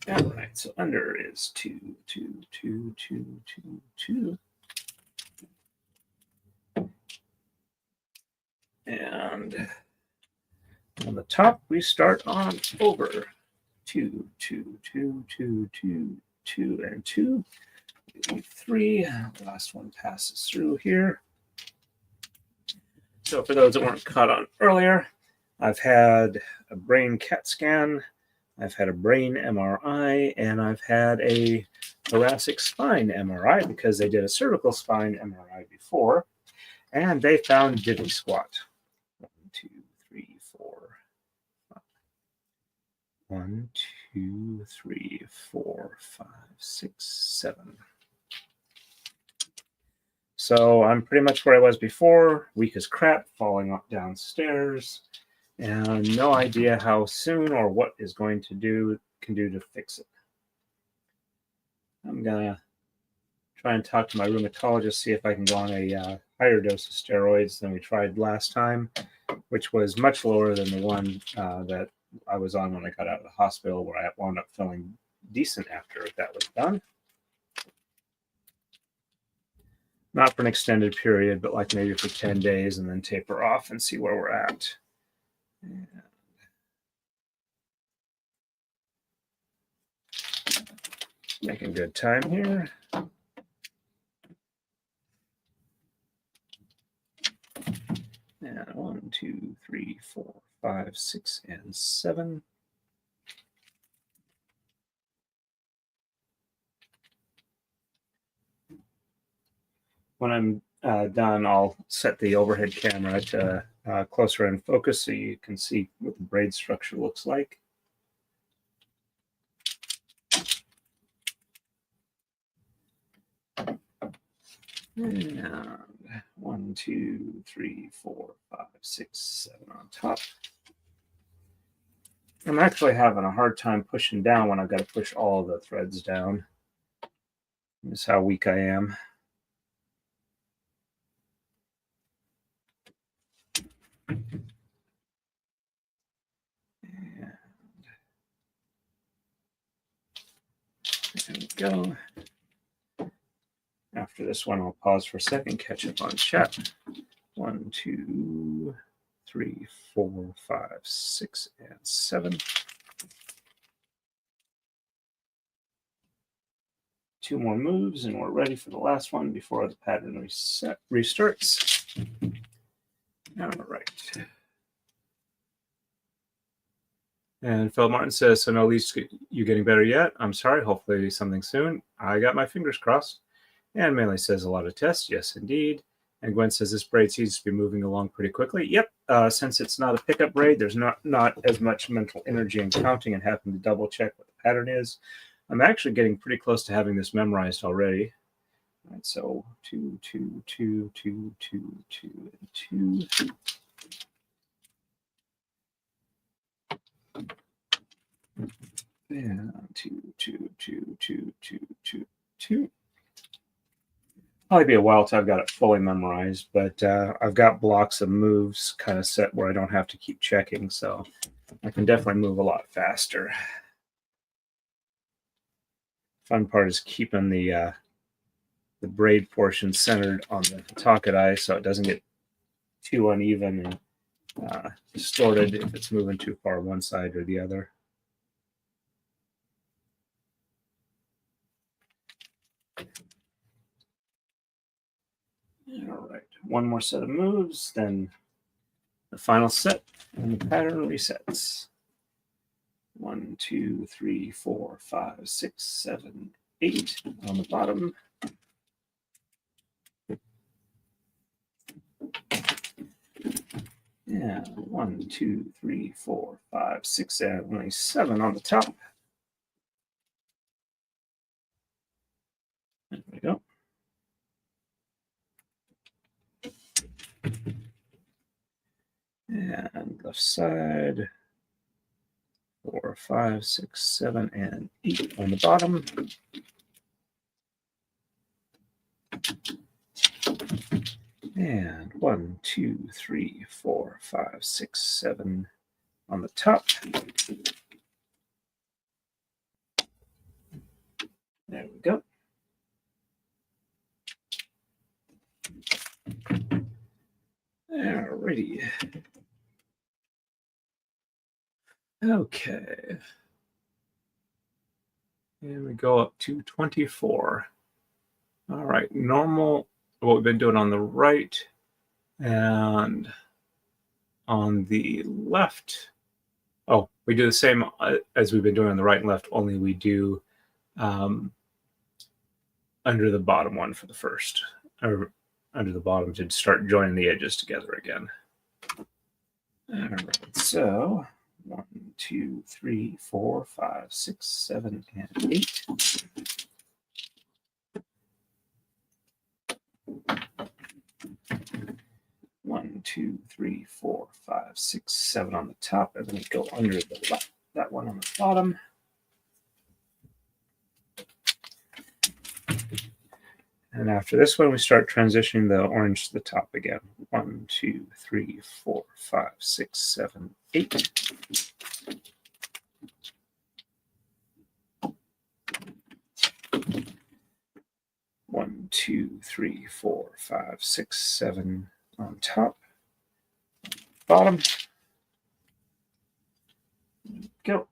All right, so under is 2, 2, 2, 2, 2, 2. And on the top, we start on over 2, 2, 2, 2, 2, 2, and 2. 3. The last one passes through here. So for those that weren't caught on earlier, I've had a brain CAT scan, I've had a brain MRI, and I've had a thoracic spine MRI because they did a cervical spine MRI before, and they found diddly squat. 1, 2, 3, 4, 5. 1, 2, 3, 4, 5, 6, 7. So I'm pretty much where I was before, weak as crap, falling up downstairs, and no idea how soon or what is going to do to fix it. I'm gonna try and talk to my rheumatologist, see if I can go on a higher dose of steroids than we tried last time, which was much lower than the one that I was on when I got out of the hospital, where I wound up feeling decent after that was done. Not for an extended period, but like maybe for 10 days and then taper off and see where we're at. And making good time here. And 1, 2, 3, 4, 5, 6, and 7. When I'm done, I'll set the overhead camera to closer in focus so you can see what the braid structure looks like. And 1, 2, 3, 4, 5, 6, 7 on top. I'm actually having a hard time pushing down when I've got to push all the threads down. This is how weak I am. There we go. After this one, I'll pause for a second, catch up on chat. 1, 2, 3, 4, 5, 6, and 7. 2 more moves, and we're ready for the last one before the pattern restarts. All right. And Phil Martin says, so no, Lise, you getting better yet? I'm sorry. Hopefully something soon. I got my fingers crossed. And Manley says, a lot of tests. Yes, indeed. And Gwen says, this braid seems to be moving along pretty quickly. Yep. Since it's not a pickup braid, there's not as much mental energy in counting and having to double check what the pattern is. I'm actually getting pretty close to having this memorized already. All right, so 2, 2, 2, 2, 2, 2, and 2. And 2, 2, 2, 2, 2, 2, 2. Probably be a while till I've got it fully memorized, but I've got blocks of moves kind of set where I don't have to keep checking, so I can definitely move a lot faster. Fun part is keeping the braid portion centered on the Takadai so it doesn't get too uneven and distorted if it's moving too far one side or the other. All right, one more set of moves, then the final set, and the pattern resets. 1, 2, 3, 4, 5, 6, 7, 8 on the bottom. And 1, 2, 3, 4, 5, 6, and only 7 on the top. There we go. And left side. 4, 5, 6, 7, and 8 on the bottom. And 1, 2, 3, 4, 5, 6, 7 on the top. There we go. Alrighty. Okay. And we go up to 24. All right, normal, what we've been doing on the right and on the left. Oh, we do the same as we've been doing on the right and left, only we do under the bottom one for the first, or under the bottom to start joining the edges together again. All right, so 1, 2, 3, 4, 5, 6, 7, and 8. One, 2, 3, 4, 5, 6, 7 on the top, and then we go under that one on the bottom. And after this one, we start transitioning the orange to the top again. 1, 2, 3, 4, 5, 6, 7, 8. One, 2, 3, 4, 5, 6, 7 on top, bottom. Go.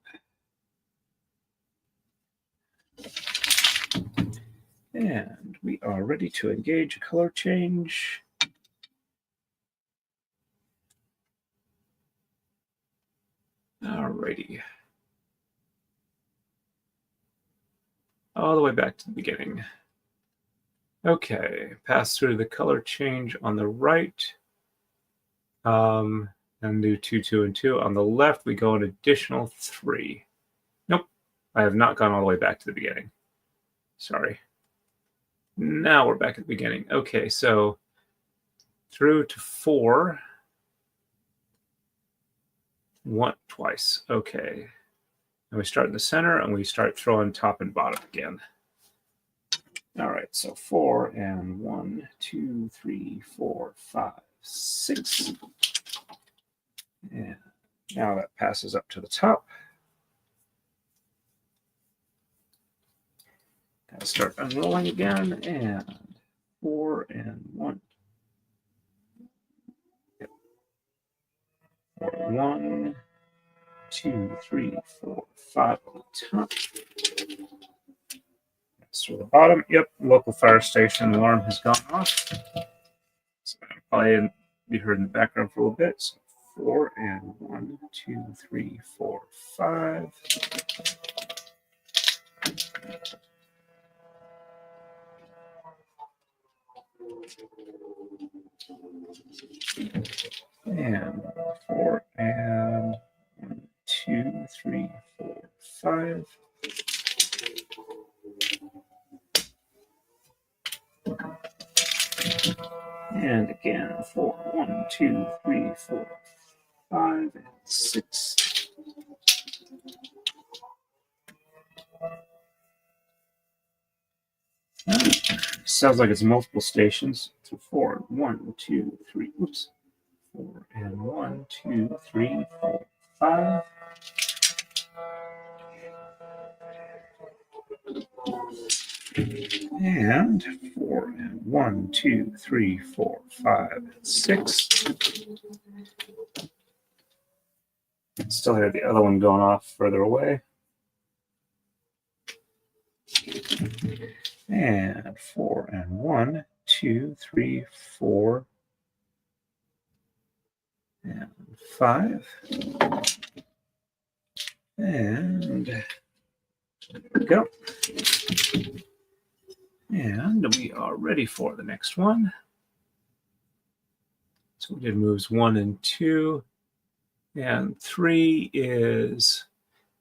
And we are ready to engage a color change. Alrighty. All the way back to the beginning. Okay, pass through the color change on the right. And do 2, 2, and 2. On the left, we go an additional 3. Nope, I have not gone all the way back to the beginning. Sorry. Now we're back at the beginning. Okay, so through to 4. One twice. Okay. And we start in the center and we start throwing top and bottom again. All right, so 4 and 1, 2, 3, 4, 5, 6. And now that passes up to the top. Gotta start unrolling again, and 4 and 1. 1, 2, 3, 4, 5 on the top. So the bottom, yep, local fire station alarm has gone off. So I'll probably be heard in the background for a little bit. So 4 and 1, 2, 3, 4, 5. And 4 and 1, 2, 3, 4, 5. And again, 4, 1, 2, 3, 4, 5, and 6. Sounds like it's multiple stations. So 4, 1, 2, 3. Oops. 4 and 1, 2, 3, 4, 5. And 4 and 1, 2, 3, 4, 5, and 6. Still hear the other one going off further away. And 4 and 1, 2, 3, 4, and 5. And there we go. And we are ready for the next one. So we did moves 1 and 2. And 3 is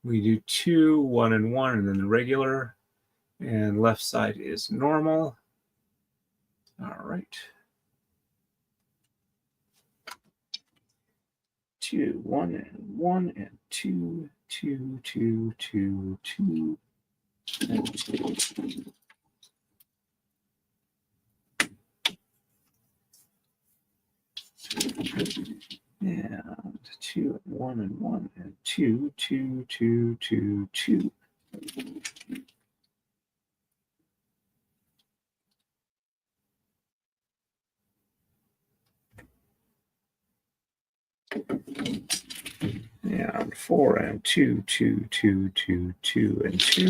we do 2, 1 and 1, and then the regular. And left side is normal. All right. 2, 1 and 1 and 2, 2, 2, 2, 2, and 2. And 2 and 1 and 1 and 2, 2, 2, 2, 2. And 4 and 2, 2, 2, 2, 2, and 2.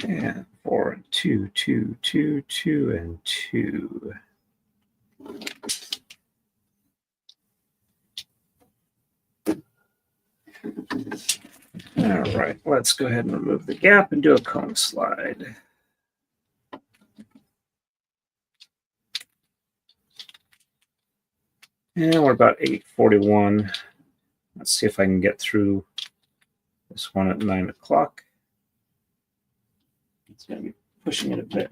And 4 and 2, 2, 2, 2, and 2. All right, let's go ahead and remove the gap and do a cone slide. And we're about 8:41. Let's see if I can get through this one at 9 o'clock. It's going to be pushing it a bit.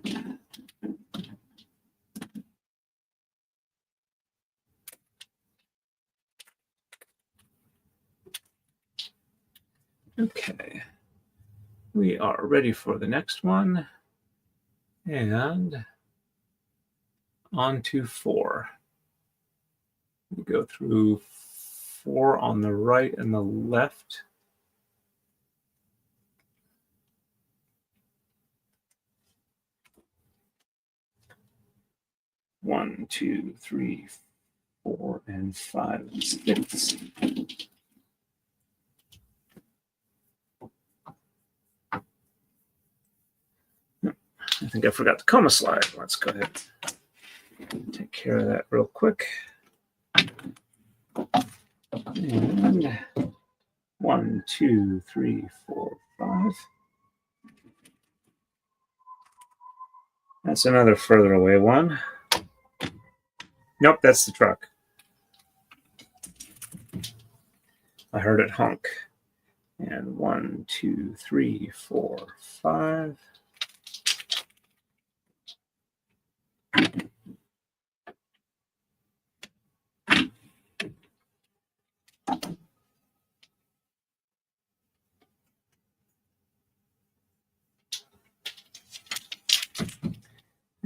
Okay. We are ready for the next one. And on to 4. We go through 4 on the right and the left. One, 2, 3, 4, and 5, and 6. I think I forgot the coma slide. Let's go ahead and take care of that real quick. And 1, 2, 3, 4, 5. That's another further away one. Nope, that's the truck. I heard it honk. And 1, 2, 3, 4, 5.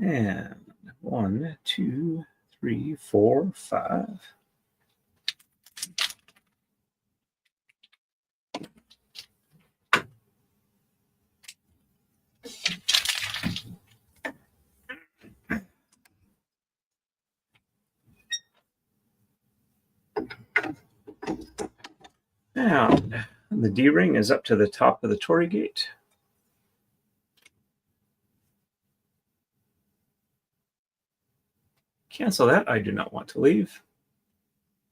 And 1, 2, 3, 4, 5. Now, the D ring is up to the top of the Torii gate. Cancel that. I do not want to leave.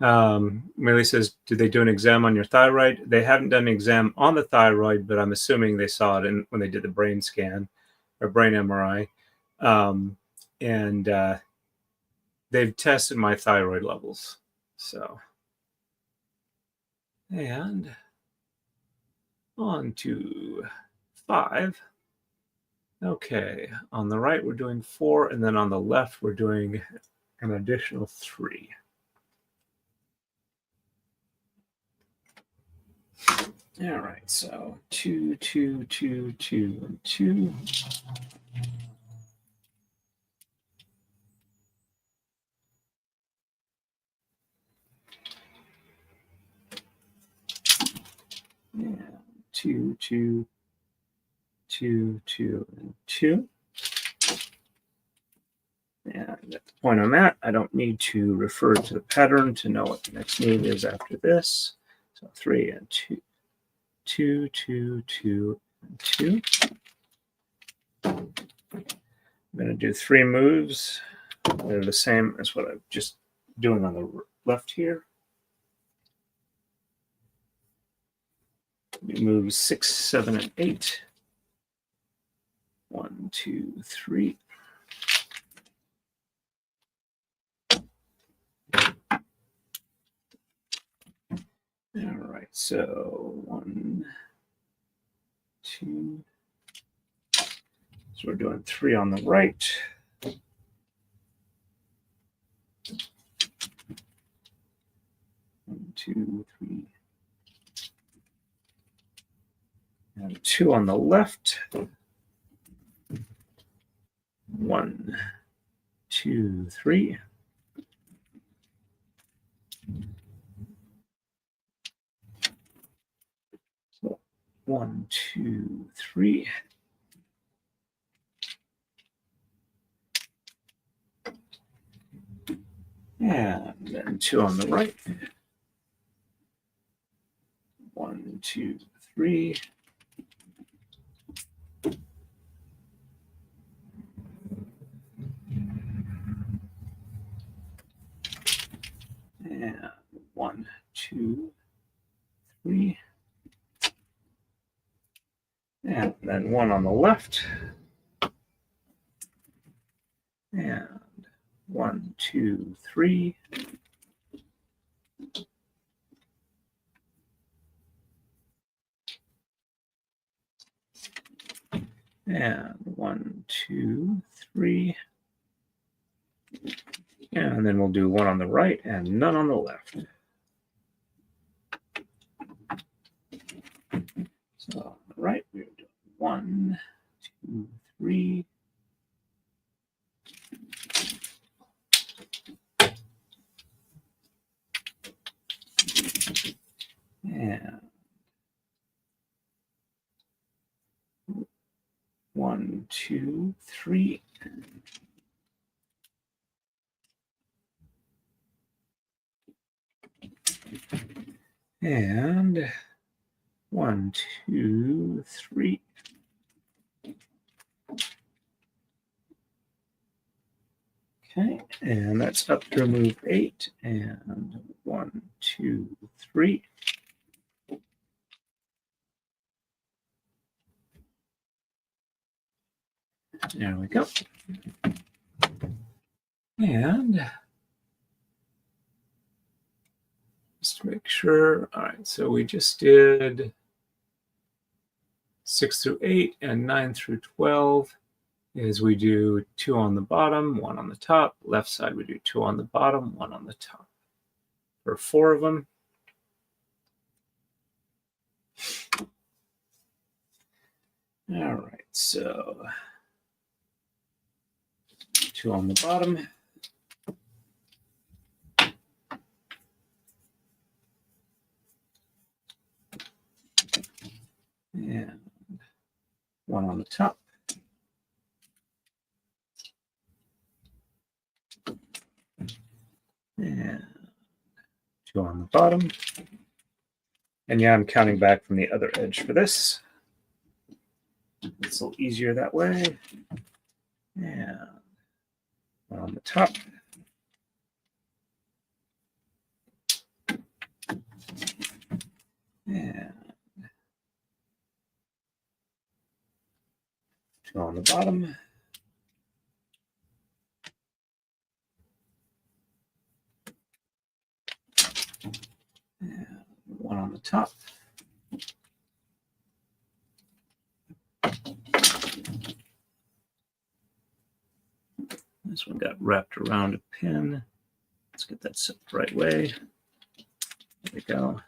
Millie says, did they do an exam on your thyroid? They haven't done an exam on the thyroid, but I'm assuming they saw it when they did the brain scan or brain MRI. And they've tested my thyroid levels. So, and on to 5. Okay, on the right, we're doing 4, and then on the left, we're doing an additional 3. All right, so 2, 2, 2, 2, and 2. And 2, 2, 2, 2, and 2. And at the point I'm at, I don't need to refer to the pattern to know what the next move is after this. So 3 and 2, 2, 2, 2, and 2. I'm going to do 3 moves. They're the same as what I'm just doing on the left here. We move 6, 7, and 8. 1, 2, 3. All right, so 1, 2. So we're doing 3 on the right. 1, 2, 3. And 2 on the left. 1, 2, 3. So 1, 2, 3. And then 2 on the right. 1, 2, 3. And 1, 2, 3. And then 1 on the left. And 1, 2, 3. And 1, 2, 3. And then we'll do 1 on the right and none on the left. So on the right, we're doing 1, 2, 3. And 1, 2, 3. And 1, 2, 3. Okay, and that's up to move 8. And 1, 2, 3. There we go. And just to make sure. All right, so we just did 6 through 8 and 9 through 12 is we do 2 on the bottom, 1 on the top. Left side, we do 2 on the bottom, 1 on the top. For 4 of them. All right, so 2 on the bottom. And 1 on the top. And 2 on the bottom. And yeah, I'm counting back from the other edge for this. It's a little easier that way. And 1 on the top. And 2 on the bottom. And 1 on the top. This one got wrapped around a pin. Let's get that set the right way. There we go.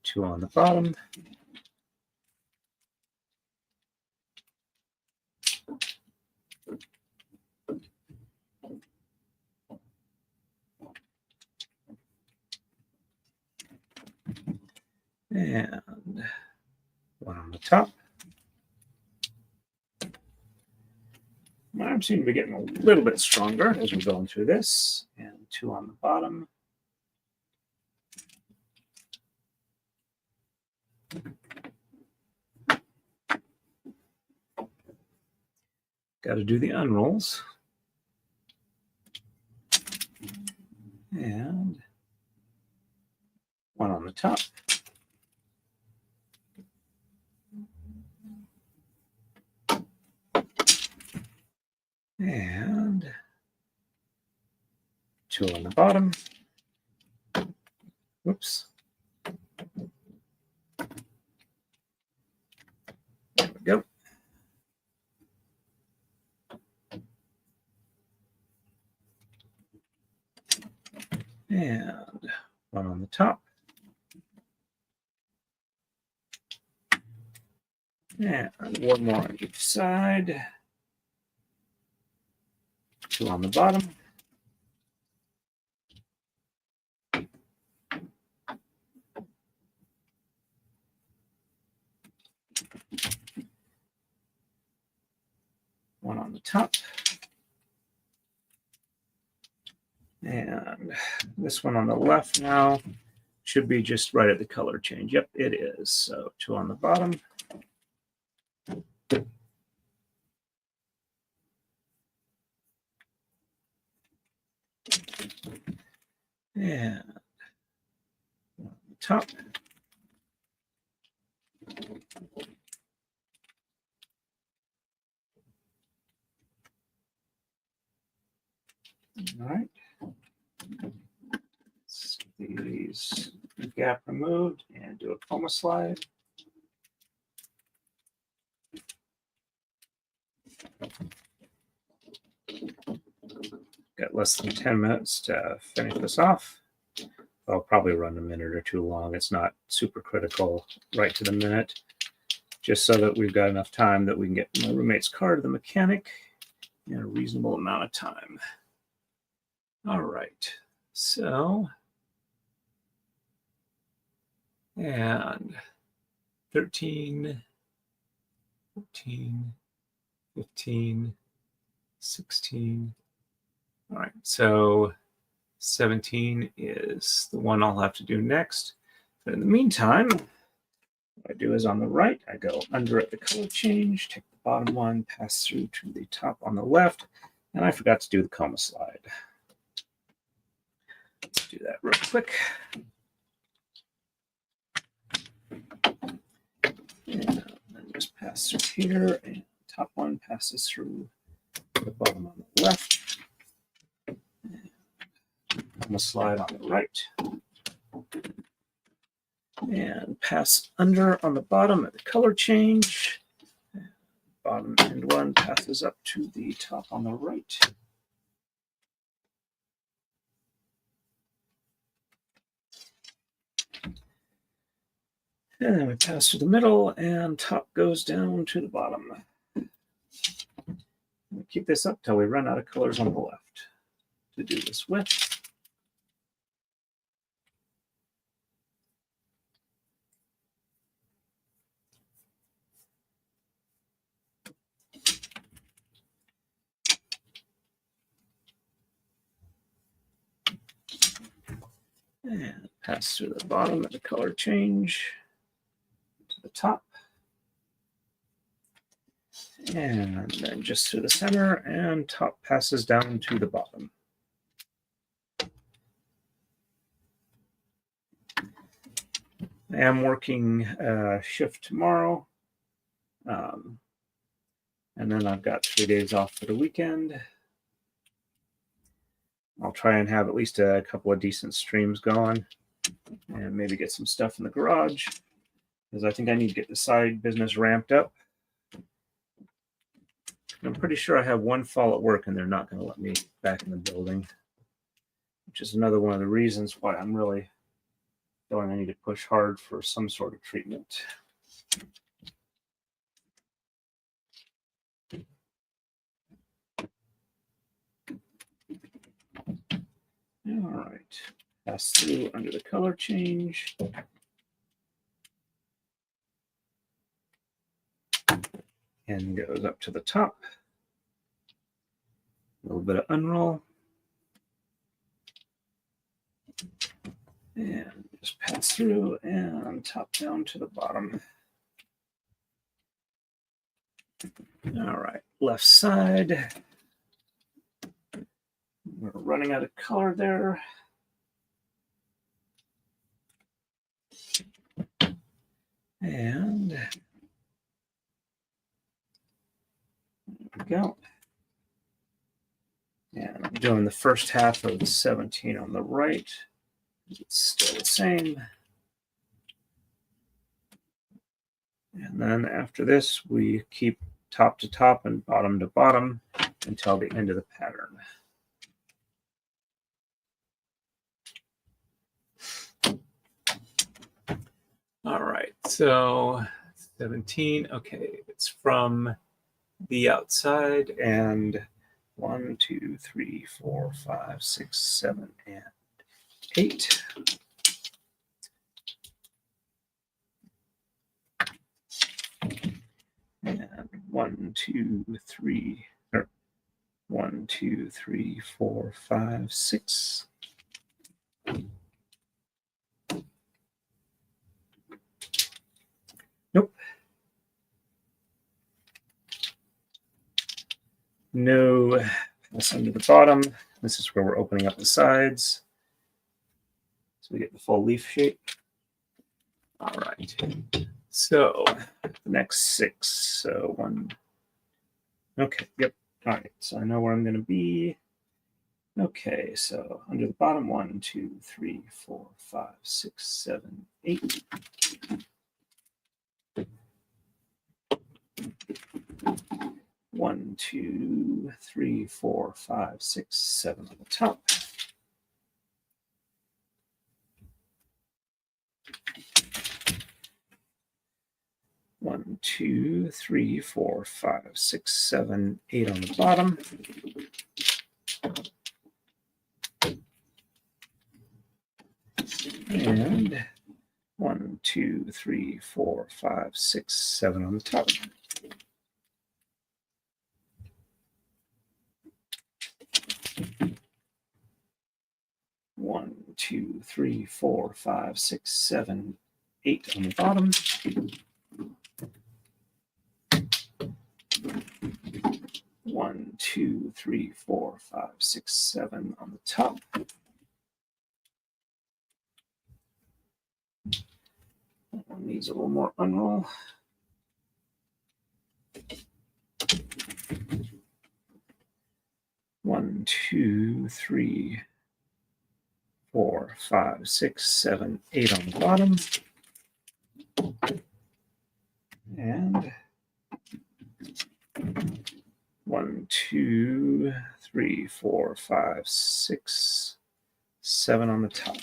2 on the bottom. And 1 on the top. My arms seem to be getting a little bit stronger as we're going through this. And 2 on the bottom. Got to do the unrolls. And 1 on the top. And 2 on the bottom. Whoops. There we go. And 1 on the top. And 1 more on each side. 2 on the bottom. One on the top. And this one on the left now should be just right at the color change. Yep, it is. So 2 on the bottom. And 1 on the top. All right. Let's get these gap removed and do a coma slide. Got less than 10 minutes to finish this off. I'll probably run a minute or two long. It's not super critical right to the minute, just so that we've got enough time that we can get my roommate's car to the mechanic in a reasonable amount of time. All right, so, and 13, 14, 15, 16. All right, so 17 is the one I'll have to do next. But in the meantime, what I do is on the right, I go under at the color change, take the bottom one, pass through to the top on the left, and I forgot to do the coma slide. Let's do that real quick. And then just pass through here, and top one passes through the bottom on the left. And coma slide on the right. And pass under on the bottom at the color change. Bottom end one passes up to the top on the right. And then we pass through the middle, and top goes down to the bottom. We'll keep this up till we run out of colors on the left to do this with. And pass through the bottom at the color change to the top. And then just through the center, and top passes down to the bottom. I am working shift tomorrow. And then I've got 3 days off for the weekend. I'll try and have at least a couple of decent streams going and maybe get some stuff in the garage, because I think I need to get the side business ramped up. I'm pretty sure I have one fall at work and they're not going to let me back in the building, which is another one of the reasons why I'm really feeling I need to push hard for some sort of treatment. All right, pass through under the color change. And goes up to the top. A little bit of unroll. And just pass through and top down to the bottom. All right, left side. We're running out of color there. And there we go. And I'm doing the first half of the 17 on the right. It's still the same. And then after this, we keep top to top and bottom to bottom until the end of the pattern. All right, so 17, okay, it's from the outside, and 1, 2, 3, 4, 5, 6, 7, and 8. And 1, 2, 3, or 1, 2, 3, 4, 5, 6. Nope. No, pass under the bottom. This is where we're opening up the sides, so we get the full leaf shape. All right. So the next 6. So 1. Okay. Yep. All right. So I know where I'm going to be. Okay. So under the bottom, 1, 2, 3, 4, 5, 6, 7, 8. One, 2, 3, 4, 5, 6, 7 on the top. One, 2, 3, 4, 5, 6, 7, 8 on the bottom. And 1, 2, 3, 4, 5, 6, 7 on the top. One, 2, 3, 4, 5, 6, 7, 8 on the bottom. One, 2, 3, 4, 5, 6, 7 on the top. That one needs a little more unroll. One, 2, 3, 4, 5, 6, 7, 8 on the bottom. And 1, 2, 3, 4, 5, 6, 7 on the top.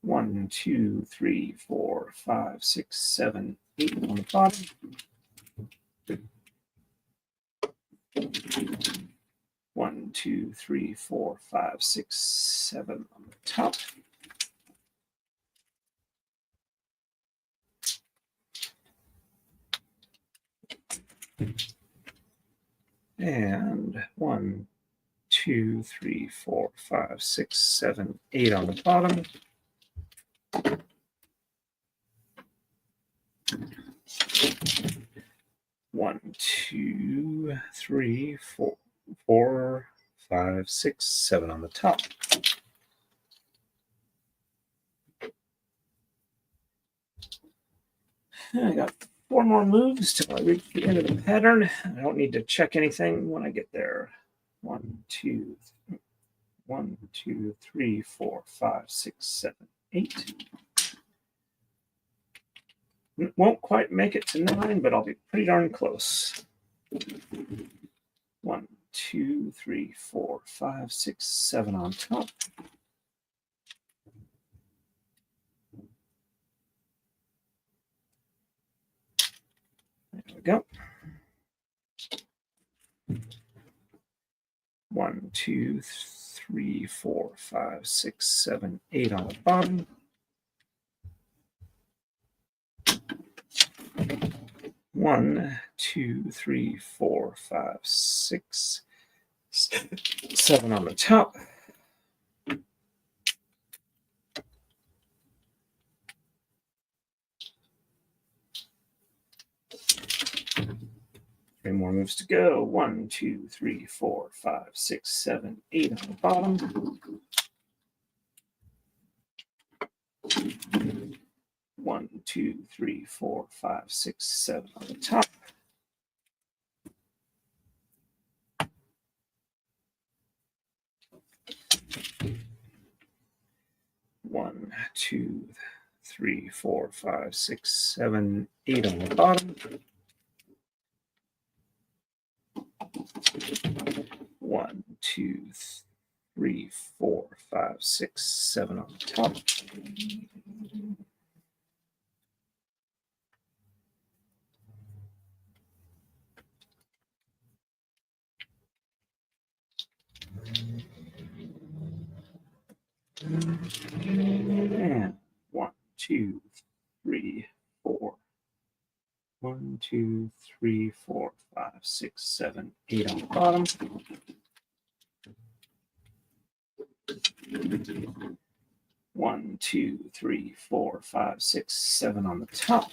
One, 2, 3, 4, 5, 6, 7, 8 on the bottom. One, 2, 3, 4, 5, 6, 7 on the top. And 1, 2, 3, 4, 5, 6, 7, 8 on the bottom. One, 2, 3, 4, 4, 5, 6, 7 on the top. I got 4 more moves till I reach the end of the pattern. I don't need to check anything when I get there. 1, 2, 3, 4, 5, 6, 7, 8. Won't quite make it to 9, but I'll be pretty darn close. 1, 2, 3, 4, 5, 6, 7 on top. There we go. 1, 2, 3, 4, 5, 6, 7, 8 on the bottom. 1, 2, 3, 4, 5, 6, 7 on the top. Three more moves to go. 1, 2, 3, 4, 5, 6, 7, 8 on the bottom. 1, 2, 3, 4, 5, 6, 7 on the top. One, 2, 3, 4, 5, 6, 7, 8 on the bottom. 1, 2, 3, 4, 5, 6, 7 on the top. And 1, 2, 3, 4. 1, 2, 3, 4, 5, 6, 7, 8 on the bottom. 1, 2, 3, 4, 5, 6, 7 on the top.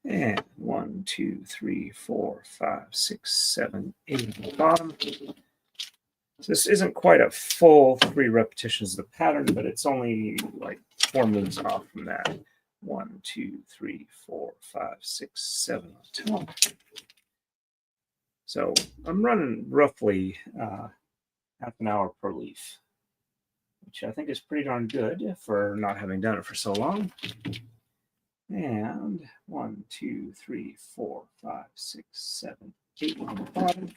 And 1, 2, 3, 4, 5, 6, 7, 8 on the bottom. So this isn't quite a full 3 repetitions of the pattern, but it's only like 4 moves off from that. 1, 2, 3, 4, 5, 6, 7 on top. So I'm running roughly half an hour per leaf, which I think is pretty darn good for not having done it for so long. And 1, 2, 3, 4, 5, 6, 7, 8 on the bottom.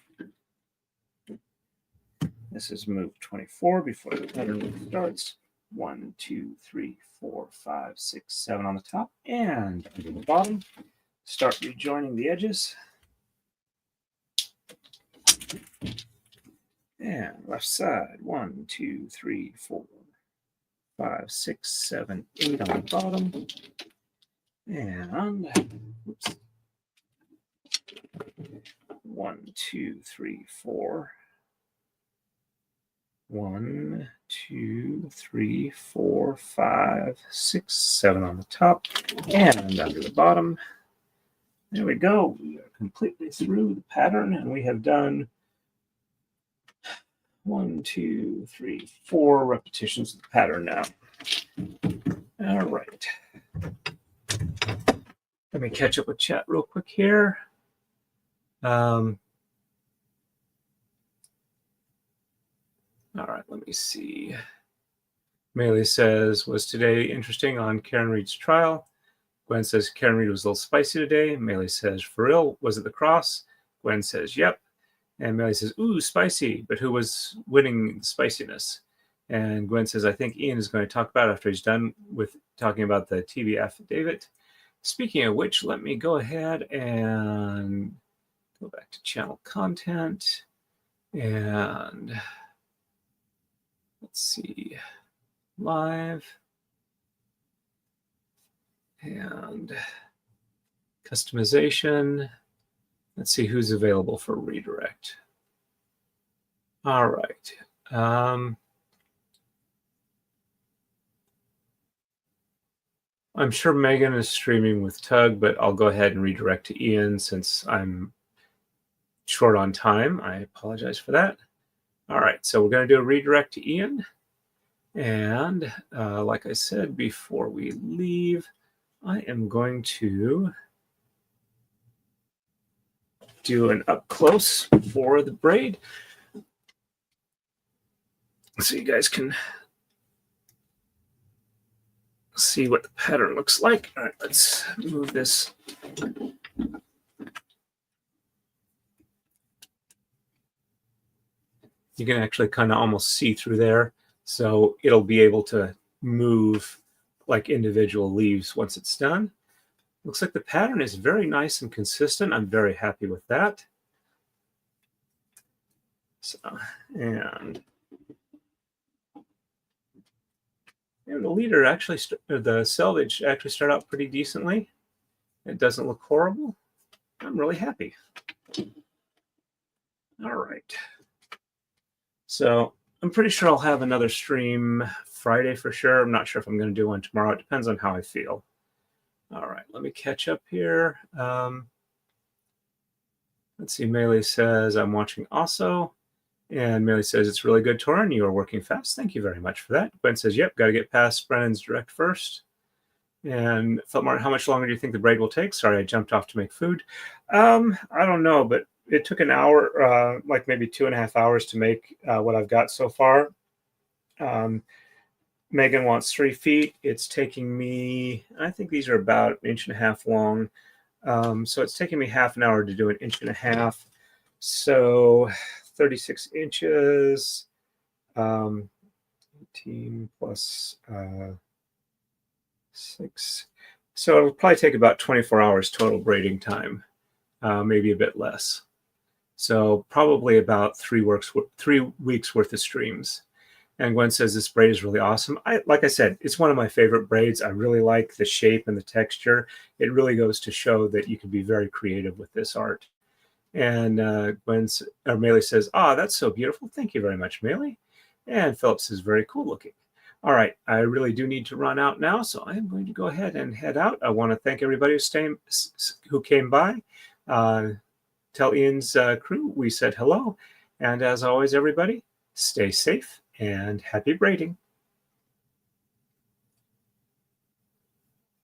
This is move 24 before the pattern starts. 1, 2, 3, 4, 5, 6, 7 on the top and under the bottom. Start rejoining the edges. And left side. 1, 2, 3, 4, 5, 6, 7, 8 on the bottom. And oops. 1, 2, 3, 4. 1, 2, 3, 4, 5, 6, 7 on the top and under the bottom. There we go. We are completely through the pattern, and we have done 1, 2, 3, 4 repetitions of the pattern now. All right. Let me catch up with chat real quick here. All right, let me see. Melee says, was today interesting on Karen Reed's trial? Gwen says, Karen Reed was a little spicy today. Melee says, for real, was it the cross? Gwen says, yep. And Melee says, ooh, spicy, but who was winning the spiciness? And Gwen says, I think Ian is going to talk about it after he's done with talking about the TV affidavit. Speaking of which, let me go ahead and go back to channel content. And let's see, live. And customization. Let's see who's available for redirect. All right. I'm sure Megan is streaming with Tug, but I'll go ahead and redirect to Ian since I'm short on time. I apologize for that. All right, so we're going to do a redirect to Ian. And like I said before we leave, I am going to do an up close for the braid so you guys can see what the pattern looks like. All right, let's move this. You can actually kind of almost see through there. So it'll be able to move like individual leaves once it's done. Looks like the pattern is very nice and consistent. I'm very happy with that. So, and the leader actually, the selvage actually started out pretty decently. It doesn't look horrible. I'm really happy. All right. So I'm pretty sure I'll have another stream Friday for sure. I'm not sure if I'm going to do one tomorrow. It depends on how I feel. All right, let me catch up here. Let's see, Melee says, I'm watching also. And Melee says, it's really good, Torin. You are working fast. Thank you very much for that. Gwen says, yep, got to get past Brennan's direct first. And Feltmar, how much longer do you think the braid will take? Sorry, I jumped off to make food. I don't know, but it took an hour, like maybe 2.5 hours to make what I've got so far. Megan wants 3 feet. It's taking me, I think these are about 1.5 inches long. So it's taking me half an hour to do 1.5 inches. So 36 inches, 18 plus 6. So it'll probably take about 24 hours total braiding time, maybe a bit less. So probably about 3 weeks worth of streams. And Gwen says this braid is really awesome. Like I said, it's one of my favorite braids. I really like the shape and the texture. It really goes to show that you can be very creative with this art. And Melee says, that's so beautiful. Thank you very much, Melee. And Phillips is very cool looking. All right, I really do need to run out now, so I'm going to go ahead and head out. I want to thank everybody who came by. Tell Ian's crew we said hello. And as always, everybody, stay safe and happy braiding.